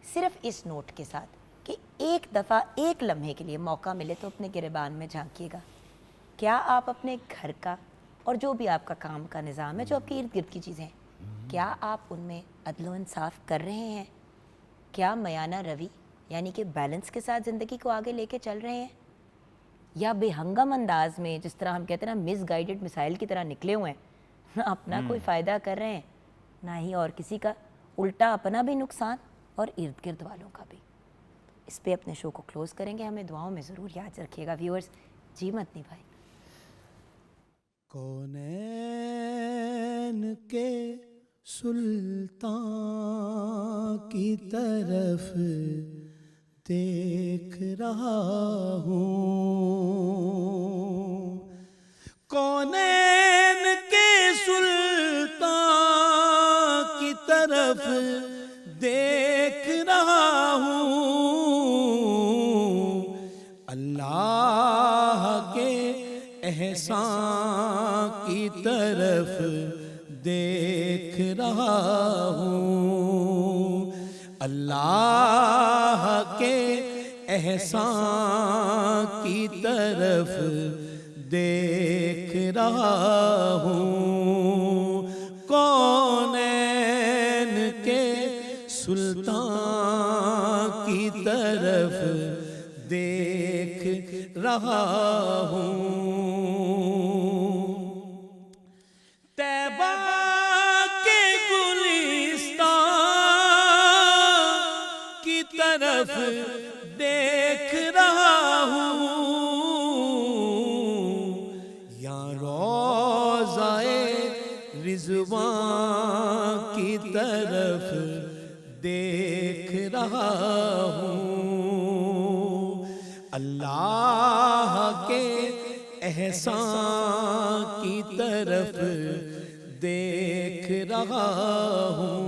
सिर्फ इस नोट के साथ कि एक दफ़ा एक लम्हे के लिए मौका मिले तो अपने गिरबान में झांकिएगा। क्या आप अपने घर का और जो भी आपका काम का निज़ाम है, जो आपके इर्द गिर्द की चीज़ें हैं, क्या आप उनमें अदल व इंसाफ कर रहे हैं? क्या मयाना रवि यानी कि बैलेंस के साथ ज़िंदगी को आगे लेके चल रहे हैं, या बेहंगम अंदाज में, जिस तरह हम कहते हैं ना, मिसगाइडेड मिसाइल की तरह निकले हुए हैं, ना अपना कोई फ़ायदा कर रहे हैं ना ही और किसी का, उल्टा अपना भी नुकसान और इर्द गिर्द वालों का भी। इस पे अपने शो को क्लोज़ करेंगे। हमें दुआओं में ज़रूर याद रखिएगा व्यूअर्स। जी मदनी भाई। कौनैन के सुल्तान की तरफ देख रहा हूँ, कौनैन के सुल्तान की तरफ देख रहा हूँ, अल्लाह के एहसान की तरफ देख रहा हूँ, अल्लाह के एहसान की तरफ देख रहा हूँ, कौनैन के सुल्तान की तरफ देख रहा हूँ। तैबा के गुलिस्तान की तरफ देख रहा हूँ, या रोज़ाए रिज़वान की तरफ देख रहा हूँ, अल्लाह के एहसान की तरफ देख रहा हूँ,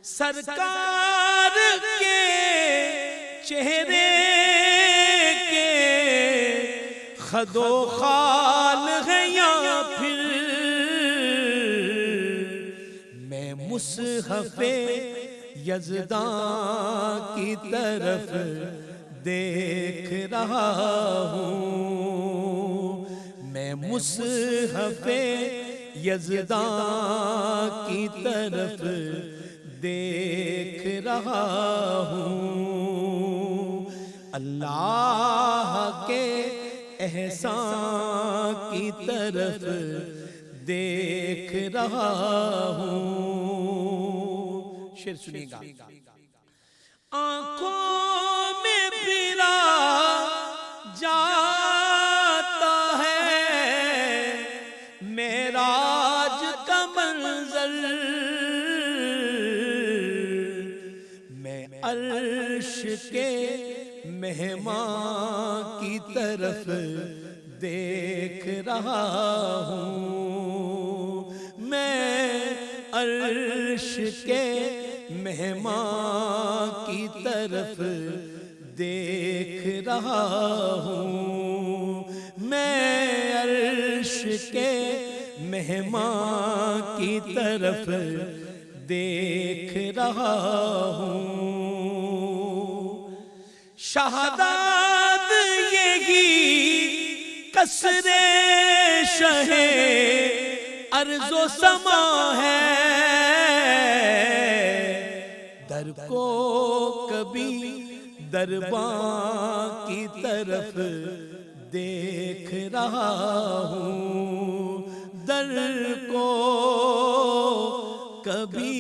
सरकार के चेहरे के खदो खाल है या फिर मैं मुसहफ़े यज़दान की तरफ देख रहा हूँ, मैं मुसहफ़े यज़दान की तरफ देख रहा हूँ, अल्लाह के एहसान की तरफ देख रहा हूँ। शेर सुनिएगा। आँखों में फिरा जाता है मेराज का मंज़र, मैं अर्श के मेहमान की तरफ देख रहा हूँ। मैं अर्श के मेहमान की तरफ देख रहा हूँ। मैं अर्श के मेहमान की तरफ देख रहा हूँ। शहादात यही कसरे शहे अर्ज़ो समा है। दर को कभी दरबार की तरफ देख रहा हूँ। दर को कभी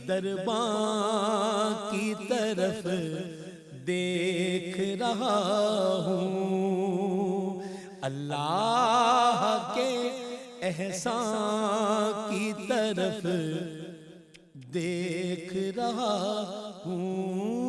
दरबार की तरफ देख रहा हूँ। अल्लाह के एहसान की तरफ देख रहा हूँ।